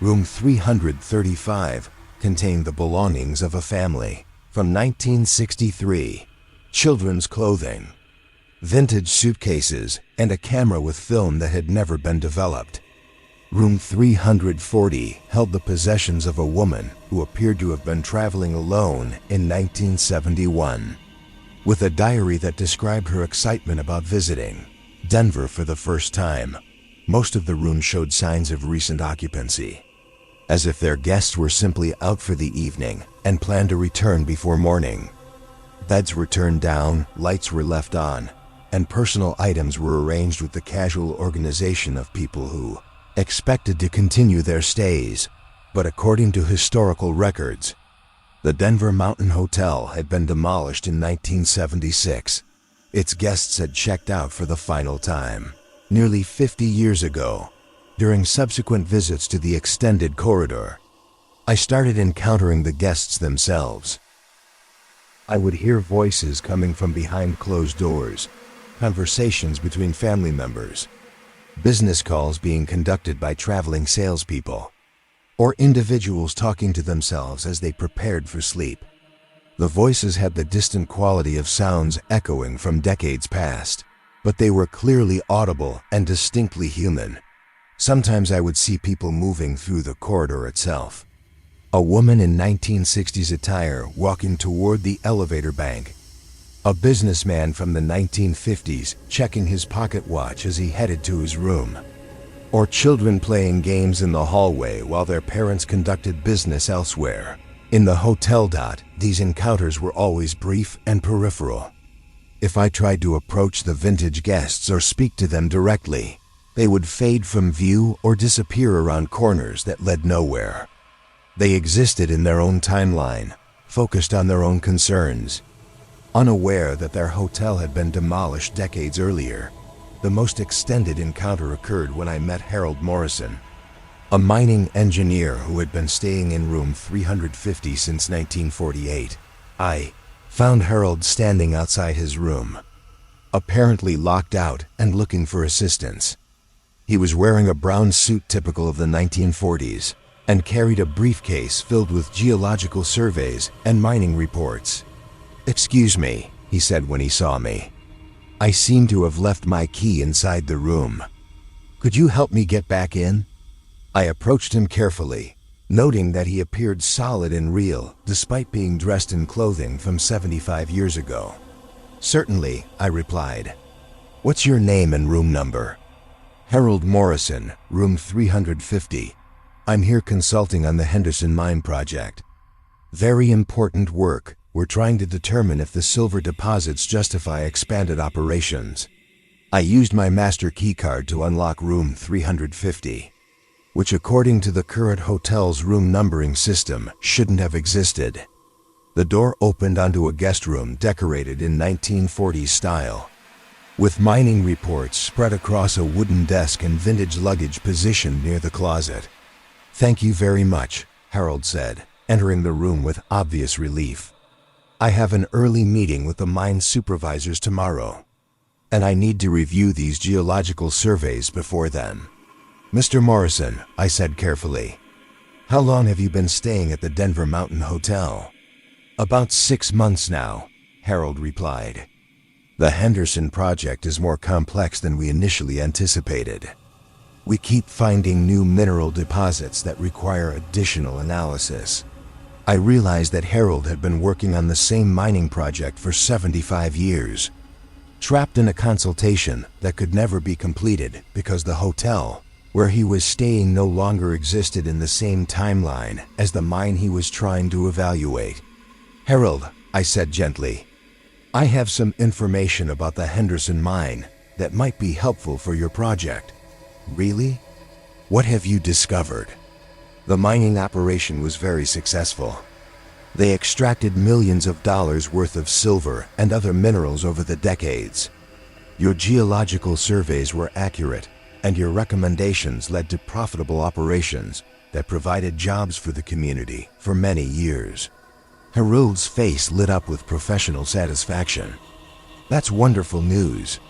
Room 335 contained the belongings of a family from 1963, children's clothing, vintage suitcases, and a camera with film that had never been developed. Room 340 held the possessions of a woman who appeared to have been traveling alone in 1971, with a diary that described her excitement about visiting Denver for the first time. Most of the rooms showed signs of recent occupancy, as if their guests were simply out for the evening and planned to return before morning. Beds were turned down, lights were left on, and personal items were arranged with the casual organization of people who expected to continue their stays. But according to historical records, the Denver Mountain Hotel had been demolished in 1976. Its guests had checked out for the final time nearly 50 years ago. During subsequent visits to the extended corridor, I started encountering the guests themselves. I would hear voices coming from behind closed doors, conversations between family members, business calls being conducted by traveling salespeople, or individuals talking to themselves as they prepared for sleep. The voices had the distant quality of sounds echoing from decades past, but they were clearly audible and distinctly human. Sometimes I would see people moving through the corridor itself. A woman in 1960s attire walking toward the elevator bank. A businessman from the 1950s checking his pocket watch as he headed to his room. Or children playing games in the hallway while their parents conducted business elsewhere. In the hotel. These encounters were always brief and peripheral. If I tried to approach the vintage guests or speak to them directly, they would fade from view or disappear around corners that led nowhere. They existed in their own timeline, focused on their own concerns, unaware that their hotel had been demolished decades earlier. The most extended encounter occurred when I met Harold Morrison, a mining engineer who had been staying in room 350 since 1948. I found Harold standing outside his room, apparently locked out and looking for assistance. He was wearing a brown suit typical of the 1940s and carried a briefcase filled with geological surveys and mining reports. "Excuse me," he said when he saw me. "I seem to have left my key inside the room. Could you help me get back in?" I approached him carefully, noting that he appeared solid and real despite being dressed in clothing from 75 years ago. "Certainly," I replied. "What's your name and room number?" "Harold Morrison, room 350. I'm here consulting on the Henderson Mine project. Very important work. We're trying to determine if the silver deposits justify expanded operations." I used my master key card to unlock room 350. which according to the current hotel's room numbering system shouldn't have existed. The door opened onto a guest room decorated in 1940s style, with mining reports spread across a wooden desk and vintage luggage positioned near the closet. "Thank you very much," Harold said, entering the room with obvious relief. "I have an early meeting with the mine supervisors tomorrow, and I need to review these geological surveys before then." "Mr. Morrison," I said carefully, "how long have you been staying at the Denver Mountain Hotel?" "About 6 months now," Harold replied. "The Henderson project is more complex than we initially anticipated. We keep finding new mineral deposits that require additional analysis." I realized that Harold had been working on the same mining project for 75 years, trapped in a consultation that could never be completed because the hotel where he was staying no longer existed in the same timeline as the mine he was trying to evaluate. "Harold," I said gently, "I have some information about the Henderson mine that might be helpful for your project." "Really? What have you discovered?" "The mining operation was very successful. They extracted millions of dollars worth of silver and other minerals over the decades. Your geological surveys were accurate, and your recommendations led to profitable operations that provided jobs for the community for many years." Harold's face lit up with professional satisfaction. "That's wonderful news.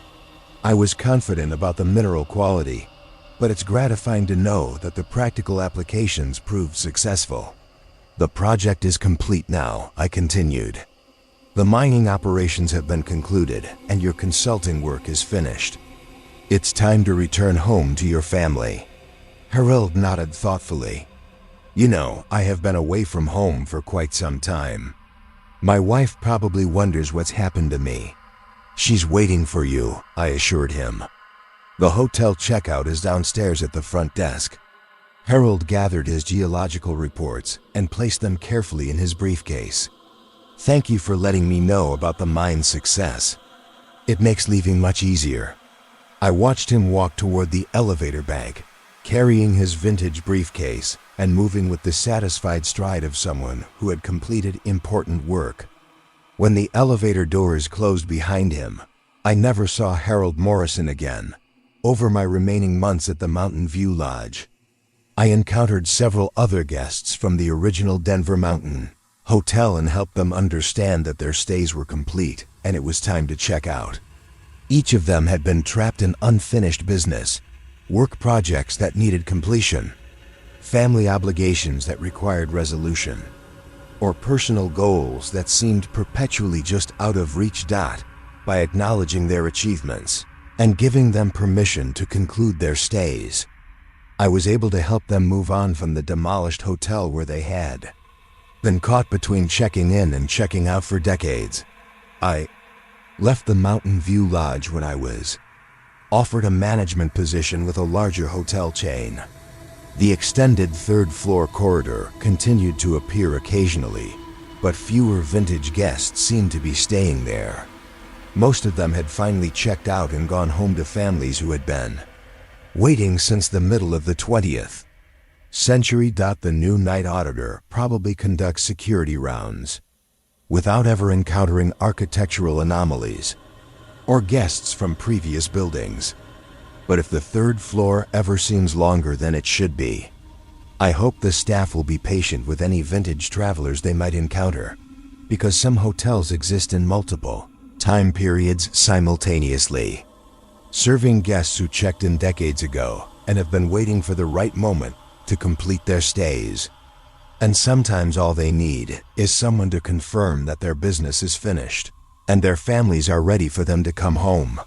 I was confident about the mineral quality, but it's gratifying to know that the practical applications proved successful." "The project is complete now," I continued. "The mining operations have been concluded, and your consulting work is finished. It's time to return home to your family." Harold nodded thoughtfully. "You know, I have been away from home for quite some time. My wife probably wonders what's happened to me." "She's waiting for you," I assured him. "The hotel checkout is downstairs at the front desk." Harold gathered his geological reports and placed them carefully in his briefcase. "Thank you for letting me know about the mine's success. It makes leaving much easier." I watched him walk toward the elevator bank, carrying his vintage briefcase and moving with the satisfied stride of someone who had completed important work. When the elevator doors closed behind him, I never saw Harold Morrison again. Over my remaining months at the Mountain View Lodge, I encountered several other guests from the original Denver Mountain Hotel and helped them understand that their stays were complete and it was time to check out. Each of them had been trapped in unfinished business, work projects that needed completion, family obligations that required resolution, or personal goals that seemed perpetually just out of reach. By acknowledging their achievements and giving them permission to conclude their stays, I was able to help them move on from the demolished hotel where they had been caught between checking in and checking out for decades. I left the Mountain View Lodge when I was offered a management position with a larger hotel chain. The extended third-floor corridor continued to appear occasionally, but fewer vintage guests seemed to be staying there. Most of them had finally checked out and gone home to families who had been waiting since the middle of the 20th century. The new night auditor probably conducts security rounds without ever encountering architectural anomalies or guests from previous buildings. But if the third floor ever seems longer than it should be, I hope the staff will be patient with any vintage travelers they might encounter, because some hotels exist in multiple time periods simultaneously, serving guests who checked in decades ago and have been waiting for the right moment to complete their stays. And sometimes all they need is someone to confirm that their business is finished and their families are ready for them to come home.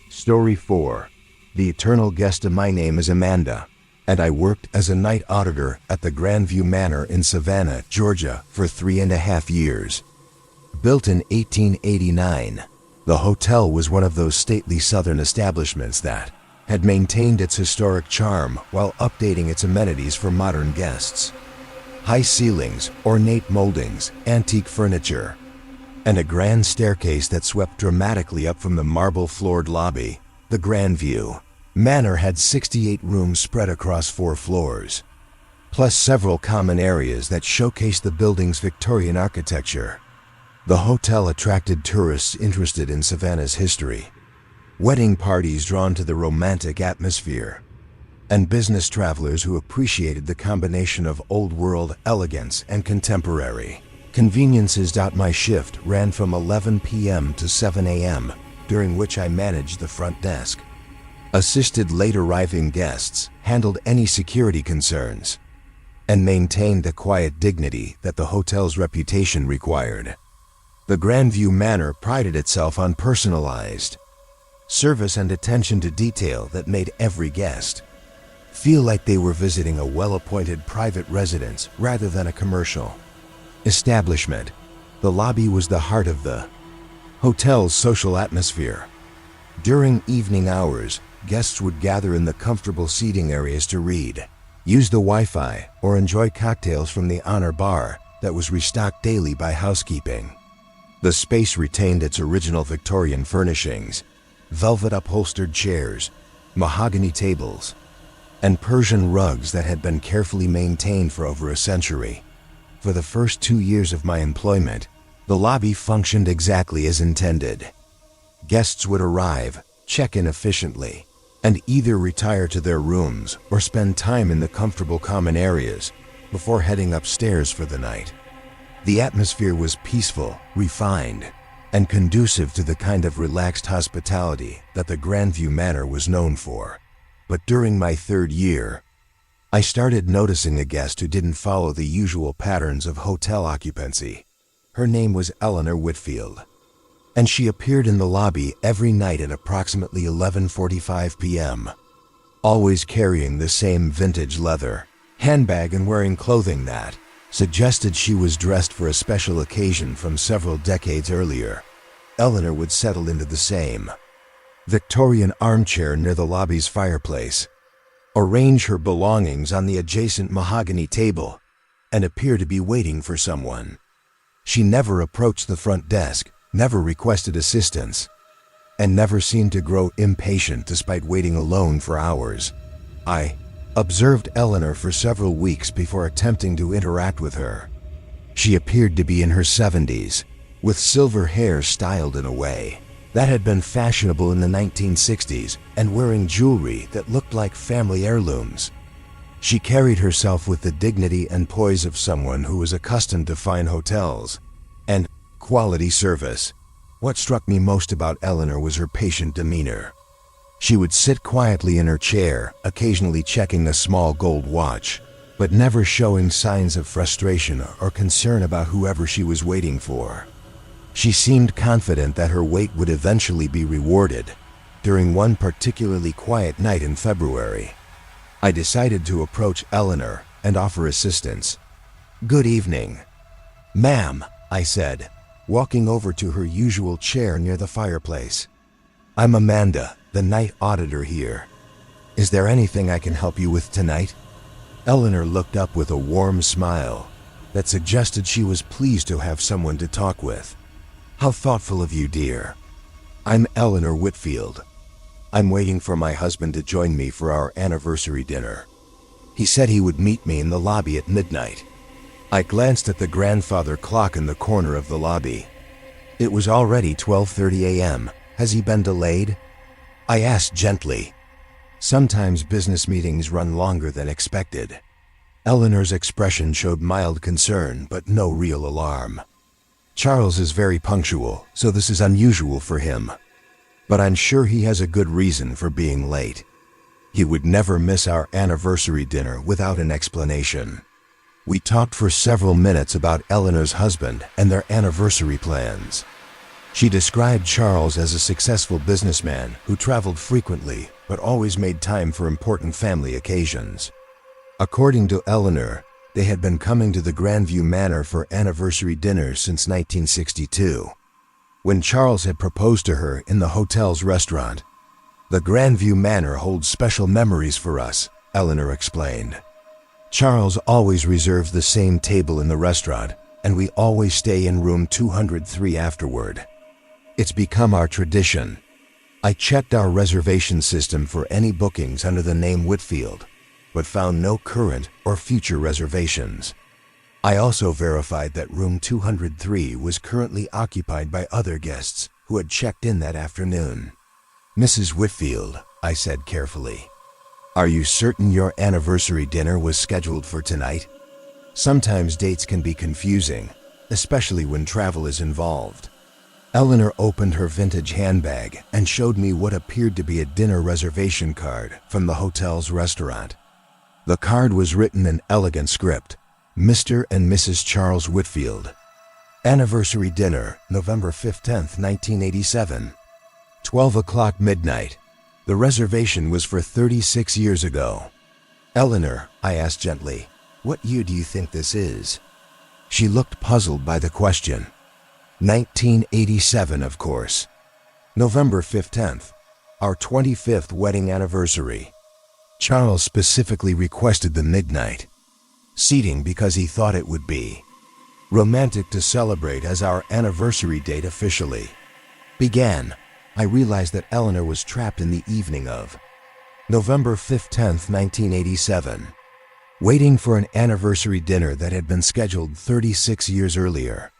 Story 4. The Eternal Guest. My name is Amanda, and I worked as a night auditor at the Grandview Manor in Savannah, Georgia for 3.5 years. Built in 1889, the hotel was one of those stately southern establishments that had maintained its historic charm while updating its amenities for modern guests. High ceilings, ornate moldings, antique furniture, and a grand staircase that swept dramatically up from the marble-floored lobby. The Grandview Manor had 68 rooms spread across 4 floors, plus several common areas that showcased the building's Victorian architecture. The hotel attracted tourists interested in Savannah's history, wedding parties drawn to the romantic atmosphere, and business travelers who appreciated the combination of old-world elegance and contemporary conveniences. My shift ran from 11 p.m. to 7 a.m., during which I managed the front desk, assisted late-arriving guests, handled any security concerns, and maintained the quiet dignity that the hotel's reputation required. The Grandview Manor prided itself on personalized service and attention to detail that made every guest feel like they were visiting a well-appointed private residence rather than a commercial establishment. The lobby was the heart of the hotel's social atmosphere. During evening hours, guests would gather in the comfortable seating areas to read, use the Wi-Fi, or enjoy cocktails from the Honor Bar that was restocked daily by housekeeping. The space retained its original Victorian furnishings, velvet upholstered chairs, mahogany tables, and Persian rugs that had been carefully maintained for over a century. For the first 2 years of my employment, the lobby functioned exactly as intended. Guests would arrive, check in efficiently, and either retire to their rooms or spend time in the comfortable common areas before heading upstairs for the night. The atmosphere was peaceful, refined, and conducive to the kind of relaxed hospitality that the Grandview Manor was known for. But during my 3rd year, I started noticing a guest who didn't follow the usual patterns of hotel occupancy. Her name was Eleanor Whitfield, and she appeared in the lobby every night at approximately 11:45 p.m., always carrying the same vintage leather handbag and wearing clothing that suggested she was dressed for a special occasion from several decades earlier. Eleanor would settle into the same Victorian armchair near the lobby's fireplace, arrange her belongings on the adjacent mahogany table, and appear to be waiting for someone. She never approached the front desk, never requested assistance, and never seemed to grow impatient despite waiting alone for hours. I observed Eleanor for several weeks before attempting to interact with her. She appeared to be in her 70s, with silver hair styled in a way that had been fashionable in the 1960s and wearing jewelry that looked like family heirlooms. She carried herself with the dignity and poise of someone who was accustomed to fine hotels and quality service. What struck me most about Eleanor was her patient demeanor. She would sit quietly in her chair, occasionally checking a small gold watch, but never showing signs of frustration or concern about whoever she was waiting for. She seemed confident that her wait would eventually be rewarded. During one particularly quiet night in February, I decided to approach Eleanor and offer assistance. "Good evening, ma'am," I said, walking over to her usual chair near the fireplace. "I'm Amanda, the night auditor here. Is there anything I can help you with tonight?" Eleanor looked up with a warm smile that suggested she was pleased to have someone to talk with. "How thoughtful of you, dear. I'm Eleanor Whitfield. I'm waiting for my husband to join me for our anniversary dinner. He said he would meet me in the lobby at midnight." I glanced at the grandfather clock in the corner of the lobby. It was already 12:30 a.m. "Has he been delayed?" I asked gently. Sometimes business meetings run longer than expected. Eleanor's expression showed mild concern, but no real alarm. "Charles is very punctual, so this is unusual for him. But I'm sure he has a good reason for being late. He would never miss our anniversary dinner without an explanation." We talked for several minutes about Eleanor's husband and their anniversary plans. She described Charles as a successful businessman who traveled frequently but always made time for important family occasions. According to Eleanor, they had been coming to the Grandview Manor for anniversary dinners since 1962, when Charles had proposed to her in the hotel's restaurant. "The Grandview Manor holds special memories for us," Eleanor explained. "Charles always reserves the same table in the restaurant, and we always stay in room 203 afterward. It's become our tradition." I checked our reservation system for any bookings under the name Whitfield, but found no current or future reservations. I also verified that room 203 was currently occupied by other guests who had checked in that afternoon. "Mrs. Whitfield," I said carefully, "are you certain your anniversary dinner was scheduled for tonight? Sometimes dates can be confusing, especially when travel is involved." Eleanor opened her vintage handbag and showed me what appeared to be a dinner reservation card from the hotel's restaurant. The card was written in elegant script: "Mr. and Mrs. Charles Whitfield. Anniversary dinner, November 15th, 1987. 12 o'clock midnight. The reservation was for 36 years ago." "Eleanor," I asked gently, "what year do you think this is?" She looked puzzled by the question. 1987, of course. November 15th, our 25th wedding anniversary. Charles specifically requested the midnight seating because he thought it would be romantic to celebrate as our anniversary date officially began. I realized that Eleanor was trapped in the evening of November 15th, 1987, waiting for an anniversary dinner that had been scheduled 36 years earlier.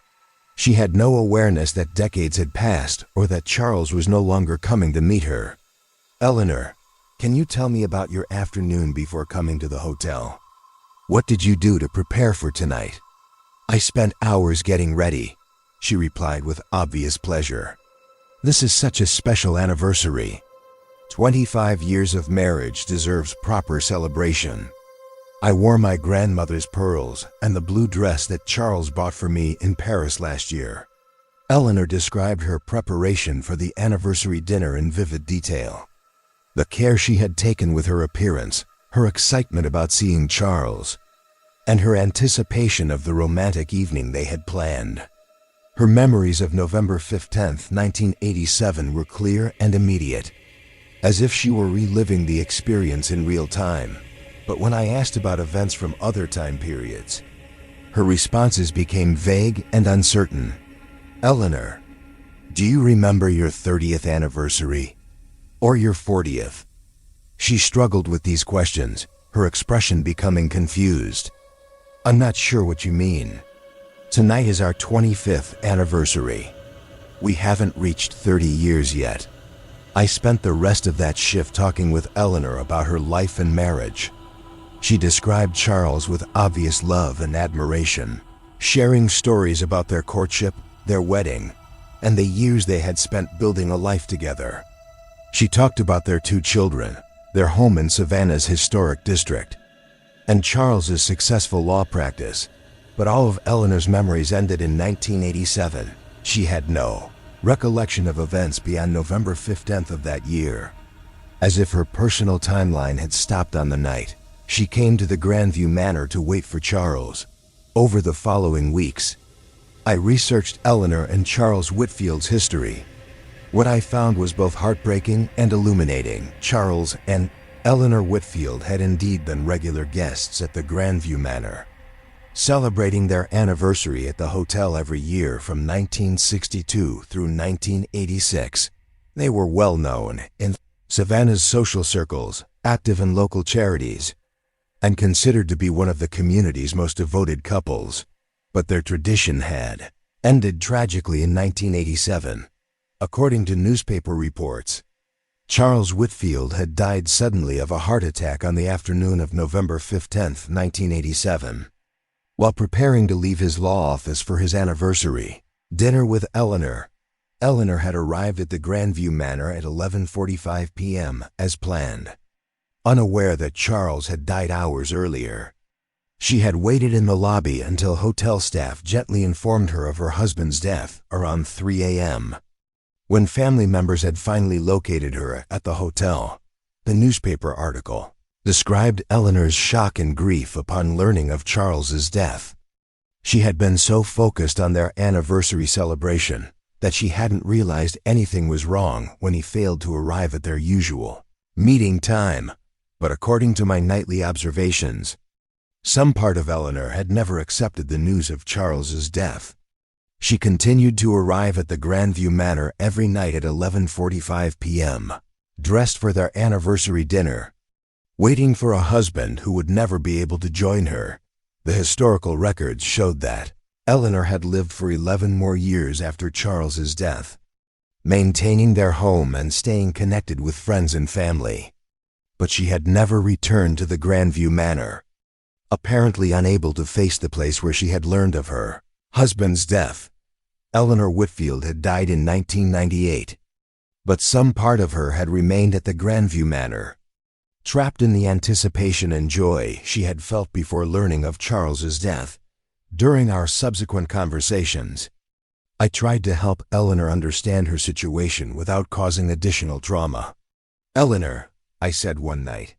She had no awareness that decades had passed or that Charles was no longer coming to meet her. "Eleanor, can you tell me about your afternoon before coming to the hotel? What did you do to prepare for tonight?" "I spent hours getting ready," she replied with obvious pleasure. "This is such a special anniversary. 25 years of marriage deserves proper celebration. I wore my grandmother's pearls and the blue dress that Charles bought for me in Paris last year." Eleanor described her preparation for the anniversary dinner in vivid detail. The care she had taken with her appearance, her excitement about seeing Charles, and her anticipation of the romantic evening they had planned. Her memories of November 15th, 1987 were clear and immediate, as if she were reliving the experience in real time. But when I asked about events from other time periods, her responses became vague and uncertain. "Eleanor, do you remember your 30th anniversary? Or your 40th? She struggled with these questions, her expression becoming confused. "I'm not sure what you mean. Tonight is our 25th anniversary. We haven't reached 30 years yet." I spent the rest of that shift talking with Eleanor about her life and marriage. She described Charles with obvious love and admiration, sharing stories about their courtship, their wedding, and the years they had spent building a life together. She talked about their 2 children, their home in Savannah's historic district, and Charles's successful law practice. But all of Eleanor's memories ended in 1987. She had no recollection of events beyond November 15th of that year. As if her personal timeline had stopped on the night she came to the Grandview Manor to wait for Charles. Over the following weeks, I researched Eleanor and Charles Whitfield's history. What I found was both heartbreaking and illuminating. Charles and Eleanor Whitfield had indeed been regular guests at the Grandview Manor, celebrating their anniversary at the hotel every year from 1962 through 1986. They were well known in Savannah's social circles, active in local charities, and considered to be one of the community's most devoted couples. But their tradition had ended tragically in 1987. According to newspaper reports, Charles Whitfield had died suddenly of a heart attack on the afternoon of November 15th, 1987. While preparing to leave his law office for his anniversary dinner with Eleanor, Eleanor had arrived at the Grandview Manor at 11:45 p.m. as planned, unaware that Charles had died hours earlier. She had waited in the lobby until hotel staff gently informed her of her husband's death around 3 a.m. When family members had finally located her at the hotel, the newspaper article described Eleanor's shock and grief upon learning of Charles's death. She had been so focused on their anniversary celebration that she hadn't realized anything was wrong when he failed to arrive at their usual meeting time. But according to my nightly observations, some part of Eleanor had never accepted the news of Charles's death. She continued to arrive at the Grandview Manor every night at 11:45 p.m., dressed for their anniversary dinner, waiting for a husband who would never be able to join her. The historical records showed that Eleanor had lived for 11 more years after Charles's death, maintaining their home and staying connected with friends and family. But she had never returned to the Grandview Manor, apparently unable to face the place where she had learned of her husband's death. Eleanor Whitfield had died in 1998, but some part of her had remained at the Grandview Manor, trapped in the anticipation and joy she had felt before learning of Charles's death. During our subsequent conversations, I tried to help Eleanor understand her situation without causing additional trauma. "Eleanor," I said one night,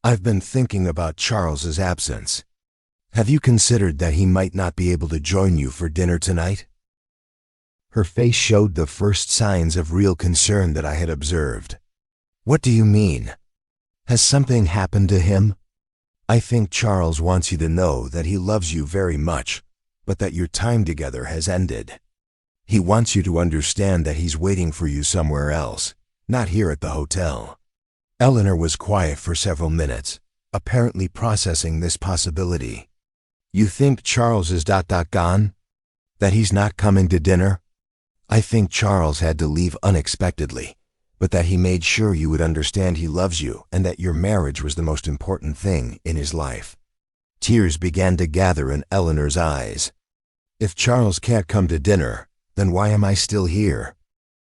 "I've been thinking about Charles's absence. Have you considered that he might not be able to join you for dinner tonight?" Her face showed the first signs of real concern that I had observed. "What do you mean? Has something happened to him?" "I think Charles wants you to know that he loves you very much, but that your time together has ended. He wants you to understand that he's waiting for you somewhere else, not here at the hotel." Eleanor was quiet for several minutes, apparently processing this possibility. "You think Charles is gone? That he's not coming to dinner?" "I think Charles had to leave unexpectedly, but that he made sure you would understand he loves you and that your marriage was the most important thing in his life." Tears began to gather in Eleanor's eyes. "If Charles can't come to dinner, then why am I still here?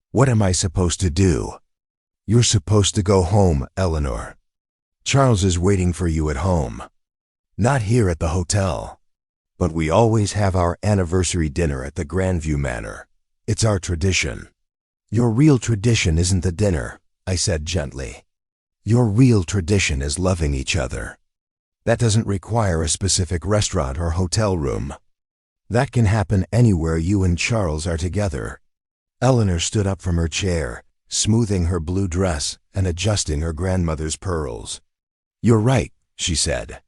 What am I supposed to do?" "You're supposed to go home, Eleanor. Charles is waiting for you at home, not here at the hotel. But we always have our anniversary dinner at the Grandview Manor. It's our tradition." "Your real tradition isn't the dinner," I said gently. "Your real tradition is loving each other. That doesn't require a specific restaurant or hotel room. That can happen anywhere you and Charles are together." Eleanor stood up from her chair, smoothing her blue dress and adjusting her grandmother's pearls. "You're right," she said.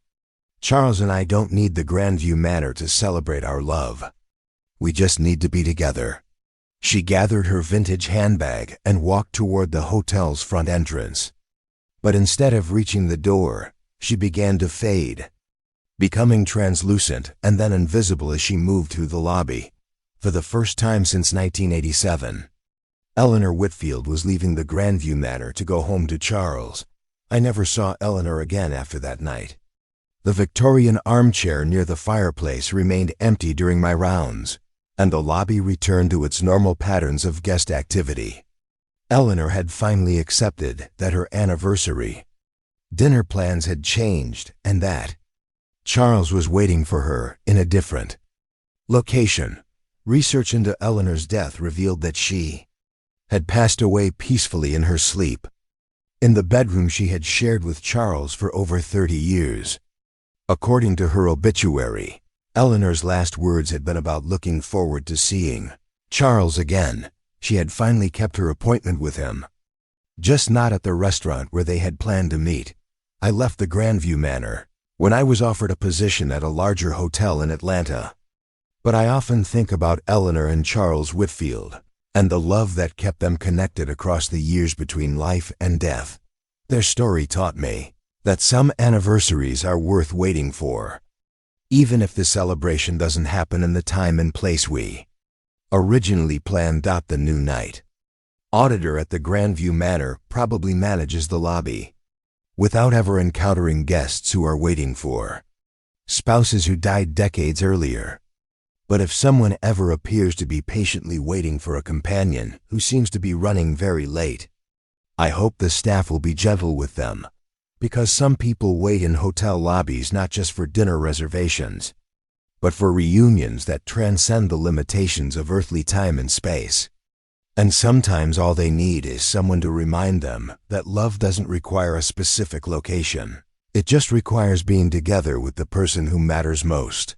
"Charles and I don't need the Grandview Manor to celebrate our love. We just need to be together." She gathered her vintage handbag and walked toward the hotel's front entrance. But instead of reaching the door, she began to fade, becoming translucent and then invisible as she moved through the lobby. For the first time since 1987, Eleanor Whitfield was leaving the Grandview Manor to go home to Charles. I never saw Eleanor again after that night. The Victorian armchair near the fireplace remained empty during my rounds, and the lobby returned to its normal patterns of guest activity. Eleanor had finally accepted that her anniversary dinner plans had changed and that Charles was waiting for her in a different location. Research into Eleanor's death revealed that she had passed away peacefully in her sleep, in the bedroom she had shared with Charles for over 30 years. According to her obituary, Eleanor's last words had been about looking forward to seeing Charles again. She had finally kept her appointment with him, just not at the restaurant where they had planned to meet. I left the Grandview Manor when I was offered a position at a larger hotel in Atlanta. But I often think about Eleanor and Charles Whitfield and the love that kept them connected across the years between life and death. Their story taught me that some anniversaries are worth waiting for, even if the celebration doesn't happen in the time and place we originally planned. The new night auditor at the Grandview Manor probably manages the lobby, without ever encountering guests who are waiting for spouses who died decades earlier. But if someone ever appears to be patiently waiting for a companion who seems to be running very late, I hope the staff will be gentle with them, because some people wait in hotel lobbies not just for dinner reservations, but for reunions that transcend the limitations of earthly time and space. And sometimes all they need is someone to remind them that love doesn't require a specific location. It just requires being together with the person who matters most.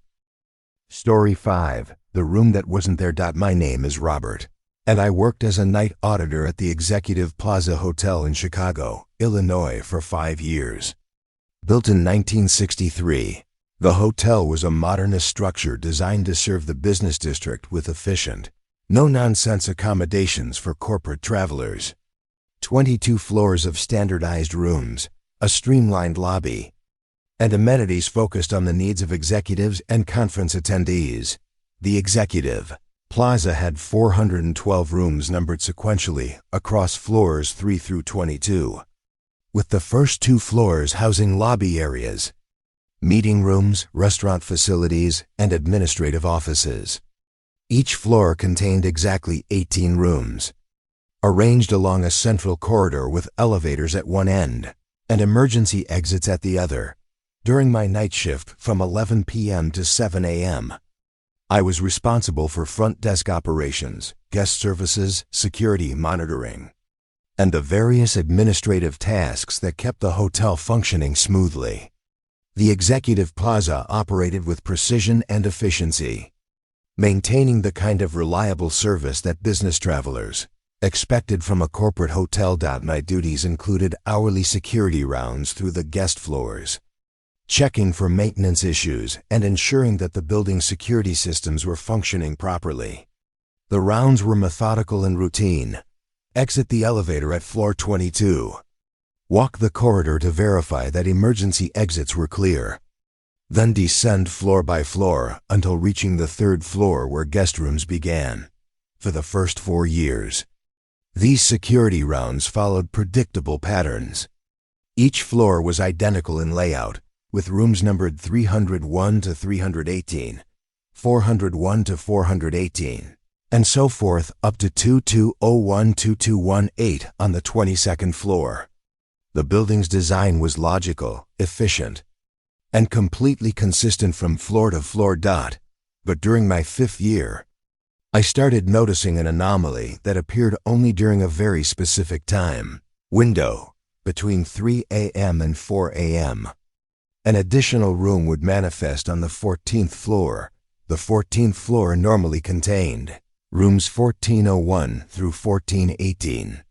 Story 5. The Room That Wasn't There. My name is Robert, and I worked as a night auditor at the Executive Plaza Hotel in Chicago, Illinois for 5 years. Built in 1963, The hotel was a modernist structure designed to serve the business district with efficient, no-nonsense accommodations for corporate travelers. 22 floors of standardized rooms, a streamlined lobby, and amenities focused on the needs of executives and conference attendees. The Executive Plaza had 412 rooms numbered sequentially across floors 3 through 22, with the first 2 floors housing lobby areas, meeting rooms, restaurant facilities, and administrative offices. Each floor contained exactly 18 rooms, arranged along a central corridor with elevators at one end and emergency exits at the other. During my night shift from 11 p.m. to 7 a.m., I was responsible for front desk operations, guest services, security monitoring, and the various administrative tasks that kept the hotel functioning smoothly. The Executive Plaza operated with precision and efficiency, maintaining the kind of reliable service that business travelers expected from a corporate hotel. My duties included hourly security rounds through the guest floors, checking for maintenance issues and ensuring that the building's security systems were functioning properly. The rounds were methodical and routine. Exit the elevator at floor 22. Walk the corridor to verify that emergency exits were clear. Then descend floor by floor until reaching the 3rd floor where guest rooms began. For the first 4 years, these security rounds followed predictable patterns. Each floor was identical in layout, with rooms numbered 301 to 318, 401 to 418, and so forth up to 2201 to 2218 on the 22nd floor. The building's design was logical, efficient, and completely consistent from floor to floor. But during my 5th year, I started noticing an anomaly that appeared only during a very specific time window between 3 a.m. and 4 a.m. An additional room would manifest on the 14th floor. The 14th floor normally contained rooms 1401 through 1418,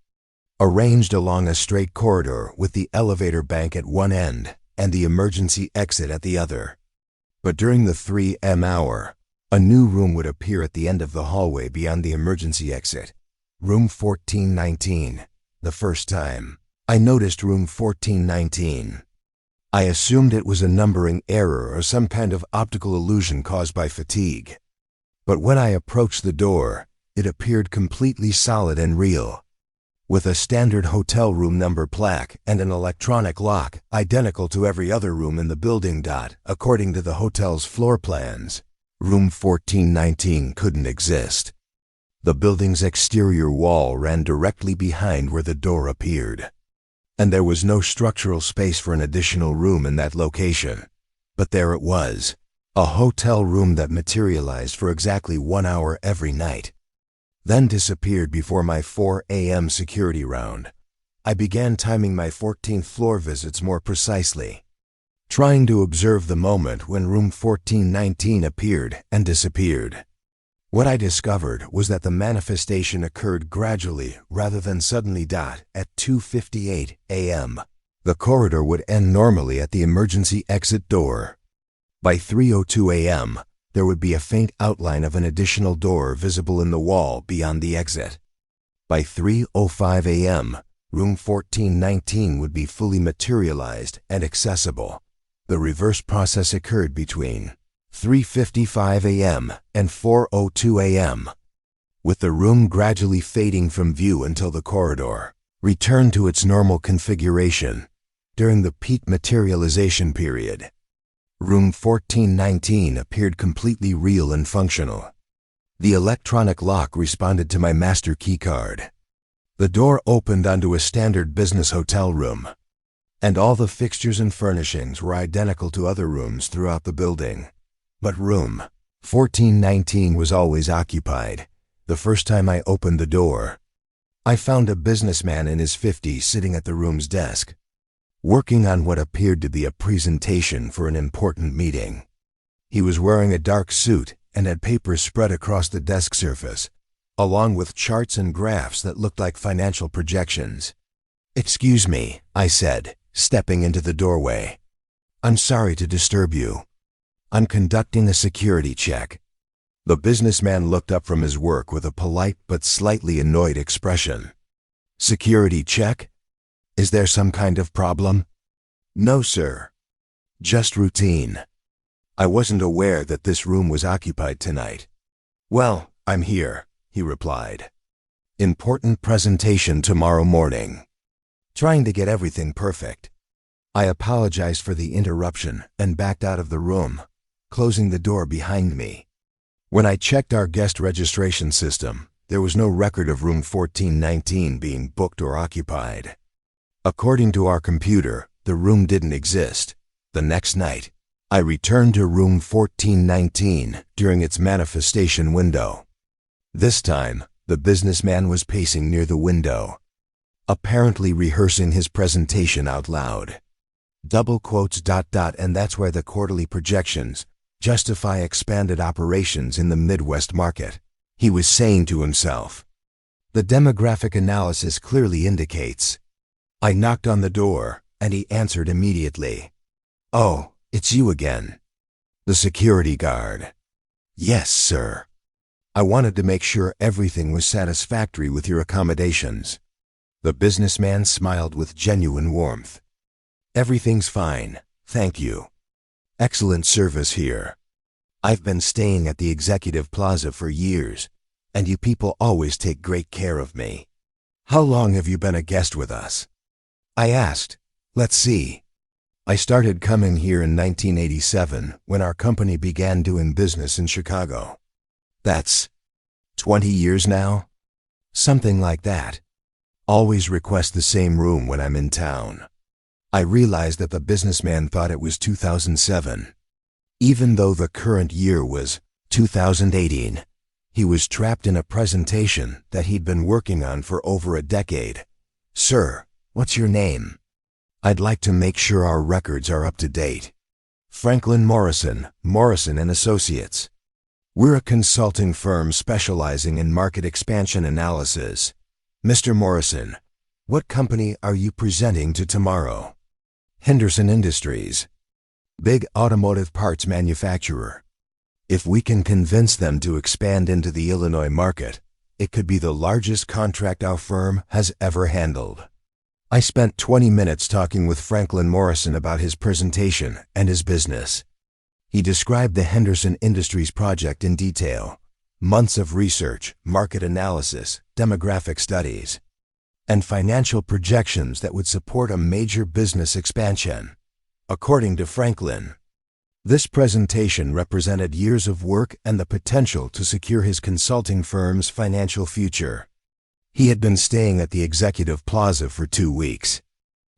arranged along a straight corridor with the elevator bank at one end and the emergency exit at the other. But during the 3 a.m. hour, a new room would appear at the end of the hallway beyond the emergency exit, room 1419. The first time I noticed room 1419, I assumed it was a numbering error or some kind of optical illusion caused by fatigue. But when I approached the door, it appeared completely solid and real, with a standard hotel room number plaque and an electronic lock identical to every other room in the building. According to the hotel's floor plans, room 1419 couldn't exist. The building's exterior wall ran directly behind where the door appeared, and there was no structural space for an additional room in that location. But there it was, a hotel room that materialized for exactly 1 hour every night, then disappeared before my 4 a.m. security round. I began timing my 14th floor visits more precisely, trying to observe the moment when room 1419 appeared and disappeared. What I discovered was that the manifestation occurred gradually rather than suddenly. At 2:58 a.m., the corridor would end normally at the emergency exit door. By 3:02 a.m., there would be a faint outline of an additional door visible in the wall beyond the exit. By 3:05 a.m., room 1419 would be fully materialized and accessible. The reverse process occurred between 3:55 a.m. and 4:02 a.m., with the room gradually fading from view until the corridor returned to its normal configuration. During the peak materialization period, room 1419 appeared completely real and functional. The electronic lock responded to my master keycard. The door opened onto a standard business hotel room, and all the fixtures and furnishings were identical to other rooms throughout the building. But room 1419 was always occupied. The first time I opened the door, I found a businessman in his 50s sitting at the room's desk, working on what appeared to be a presentation for an important meeting. He was wearing a dark suit and had papers spread across the desk surface, along with charts and graphs that looked like financial projections. "Excuse me," I said, stepping into the doorway. "I'm sorry to disturb you, I'm conducting a security check. The businessman looked up from his work with a polite but slightly annoyed expression. Security check? Is there some kind of problem? No, sir. Just routine. I wasn't aware that this room was occupied tonight. Well, I'm here, he replied. Important presentation tomorrow morning. Trying to get everything perfect. I apologized for the interruption and backed out of the room, closing the door behind me. When I checked our guest registration system, there was no record of room 1419 being booked or occupied. According to our computer, the room didn't exist. The next night, I returned to room 1419 during its manifestation window. This time, the businessman was pacing near the window, apparently rehearsing his presentation out loud. Double quotes ... and that's where the quarterly projections justify expanded operations in the Midwest market, he was saying to himself. The demographic analysis clearly indicates. I knocked on the door, and he answered immediately. Oh, it's you again. The security guard. Yes, sir. I wanted to make sure everything was satisfactory with your accommodations. The businessman smiled with genuine warmth. Everything's fine, thank you. Excellent service here. I've been staying at the Executive Plaza for years, and you people always take great care of me. How long have you been a guest with us? I asked. Let's see. I started coming here in 1987 when our company began doing business in Chicago. That's 20 years now? Something like that. Always request the same room when I'm in town. I realized that the businessman thought it was 2007. Even though the current year was 2018, he was trapped in a presentation that he'd been working on for over a decade. Sir, what's your name? I'd like to make sure our records are up to date. Franklin Morrison, Morrison & Associates. We're a consulting firm specializing in market expansion analysis. Mr. Morrison, what company are you presenting to tomorrow? Henderson Industries. Big automotive parts manufacturer. If we can convince them to expand into the Illinois market, it could be the largest contract our firm has ever handled. I spent 20 minutes talking with Franklin Morrison about his presentation and his business. He described the Henderson Industries project in detail. Months of research, market analysis, demographic studies, and financial projections that would support a major business expansion. According to Franklin, this presentation represented years of work and the potential to secure his consulting firm's financial future. He had been staying at the Executive Plaza for 2 weeks,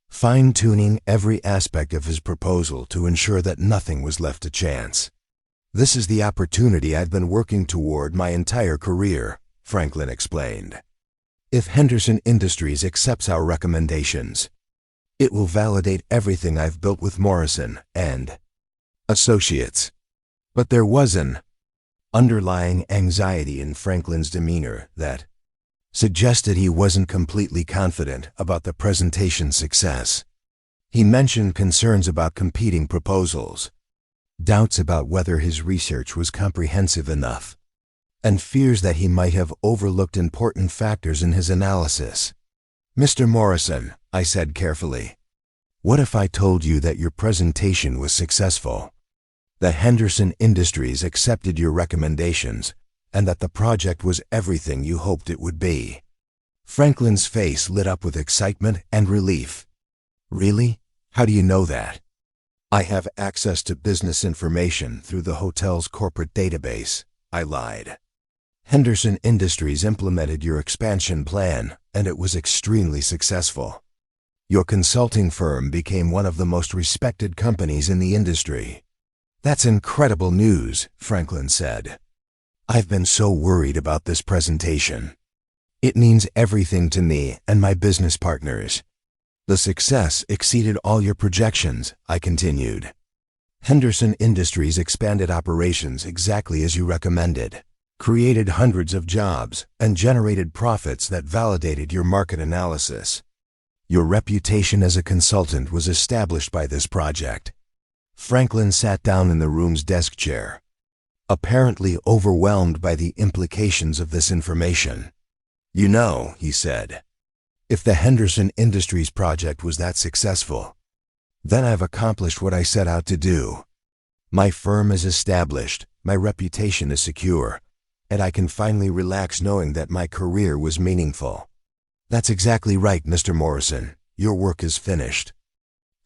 fine-tuning every aspect of his proposal to ensure that nothing was left to chance. This is the opportunity I've been working toward my entire career, Franklin explained. If Henderson Industries accepts our recommendations, it will validate everything I've built with Morrison and Associates. But there was an underlying anxiety in Franklin's demeanor that suggested he wasn't completely confident about the presentation's success. He mentioned concerns about competing proposals, doubts about whether his research was comprehensive enough, and fears that he might have overlooked important factors in his analysis. Mr. Morrison, I said carefully, what if I told you that your presentation was successful, that Henderson Industries accepted your recommendations, and that the project was everything you hoped it would be? Franklin's face lit up with excitement and relief. Really? How do you know that? I have access to business information through the hotel's corporate database, I lied. Henderson Industries implemented your expansion plan, and it was extremely successful. Your consulting firm became one of the most respected companies in the industry. That's incredible news, Franklin said. I've been so worried about this presentation. It means everything to me and my business partners. The success exceeded all your projections, I continued. Henderson Industries expanded operations exactly as you recommended, created hundreds of jobs, and generated profits that validated your market analysis. Your reputation as a consultant was established by this project. Franklin sat down in the room's desk chair, apparently overwhelmed by the implications of this information. "You know," he said, "if the Henderson Industries project was that successful, then I've accomplished what I set out to do. My firm is established, my reputation is secure, and I can finally relax knowing that my career was meaningful." "That's exactly right, Mr. Morrison. Your work is finished.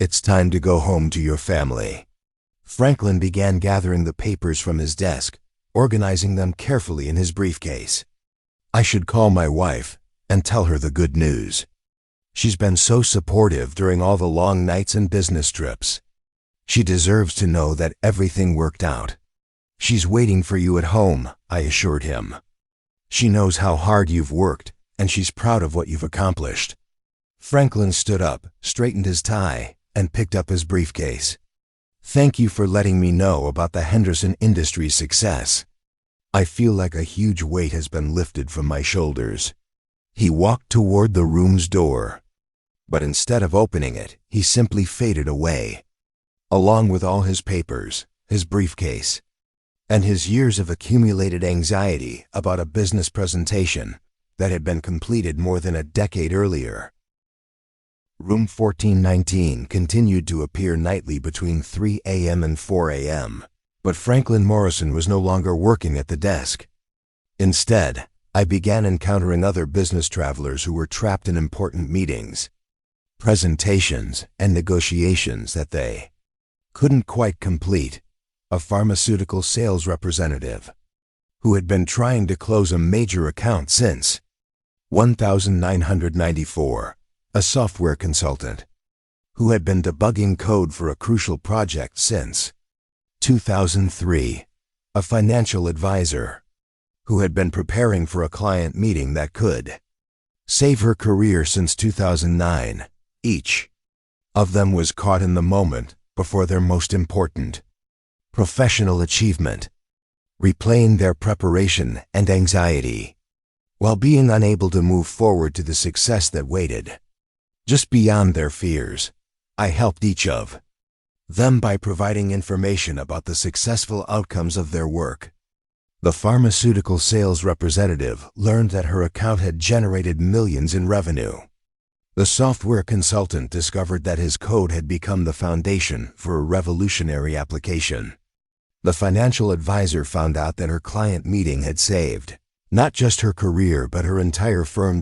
It's time to go home to your family." Franklin began gathering the papers from his desk, organizing them carefully in his briefcase. "I should call my wife and tell her the good news. She's been so supportive during all the long nights and business trips. She deserves to know that everything worked out." "She's waiting for you at home," I assured him. "She knows how hard you've worked, and she's proud of what you've accomplished." Franklin stood up, straightened his tie, and picked up his briefcase. "Thank you for letting me know about the Henderson Industries' success. I feel like a huge weight has been lifted from my shoulders." He walked toward the room's door, but instead of opening it, he simply faded away, along with all his papers, his briefcase, and his years of accumulated anxiety about a business presentation that had been completed more than a decade earlier. Room 1419 continued to appear nightly between 3 a.m. and 4 a.m., but Franklin Morrison was no longer working at the desk. Instead, I began encountering other business travelers who were trapped in important meetings, presentations, and negotiations that they couldn't quite complete. A pharmaceutical sales representative who had been trying to close a major account since 1994, a software consultant who had been debugging code for a crucial project since 2003, a financial advisor who had been preparing for a client meeting that could save her career since 2009. Each of them was caught in the moment before their most important professional achievement, replaying their preparation and anxiety, while being unable to move forward to the success that waited just beyond their fears. I helped each of them by providing information about the successful outcomes of their work. The pharmaceutical sales representative learned that her account had generated millions in revenue. The software consultant discovered that his code had become the foundation for a revolutionary application. The financial advisor found out that her client meeting had saved not just her career but her entire firm.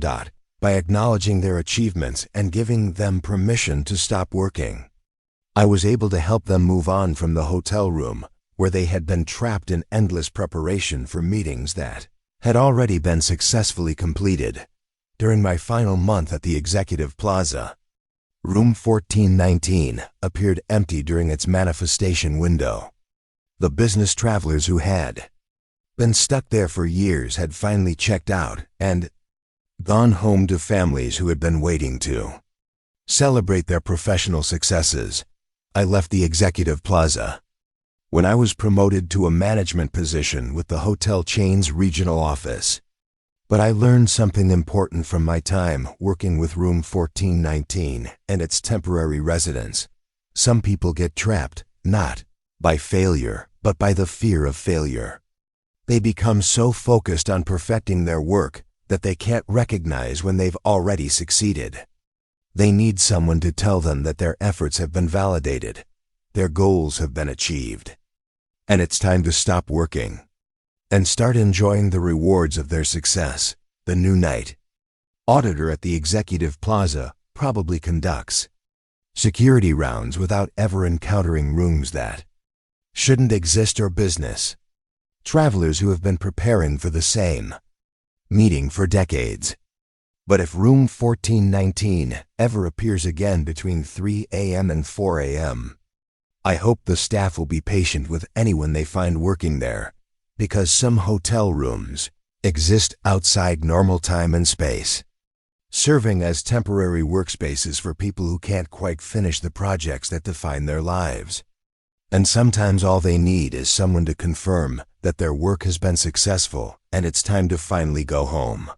By acknowledging their achievements and giving them permission to stop working, I was able to help them move on from the hotel room where they had been trapped in endless preparation for meetings that had already been successfully completed. During my final month at the Executive Plaza, Room 1419 appeared empty during its manifestation window. The business travelers who had been stuck there for years had finally checked out and gone home to families who had been waiting to celebrate their professional successes. I left the Executive Plaza when I was promoted to a management position with the hotel chain's regional office. But I learned something important from my time working with Room 1419 and its temporary residents. Some people get trapped, not by failure, but by the fear of failure. They become so focused on perfecting their work that they can't recognize when they've already succeeded. They need someone to tell them that their efforts have been validated, their goals have been achieved, and it's time to stop working and start enjoying the rewards of their success. The new night auditor at the Executive Plaza probably conducts security rounds without ever encountering rooms that shouldn't exist or business travelers who have been preparing for the same meeting for decades. But if Room 1419 ever appears again between 3 a.m. and 4 a.m., I hope the staff will be patient with anyone they find working there, because some hotel rooms exist outside normal time and space, serving as temporary workspaces for people who can't quite finish the projects that define their lives. And sometimes all they need is someone to confirm that their work has been successful and it's time to finally go home.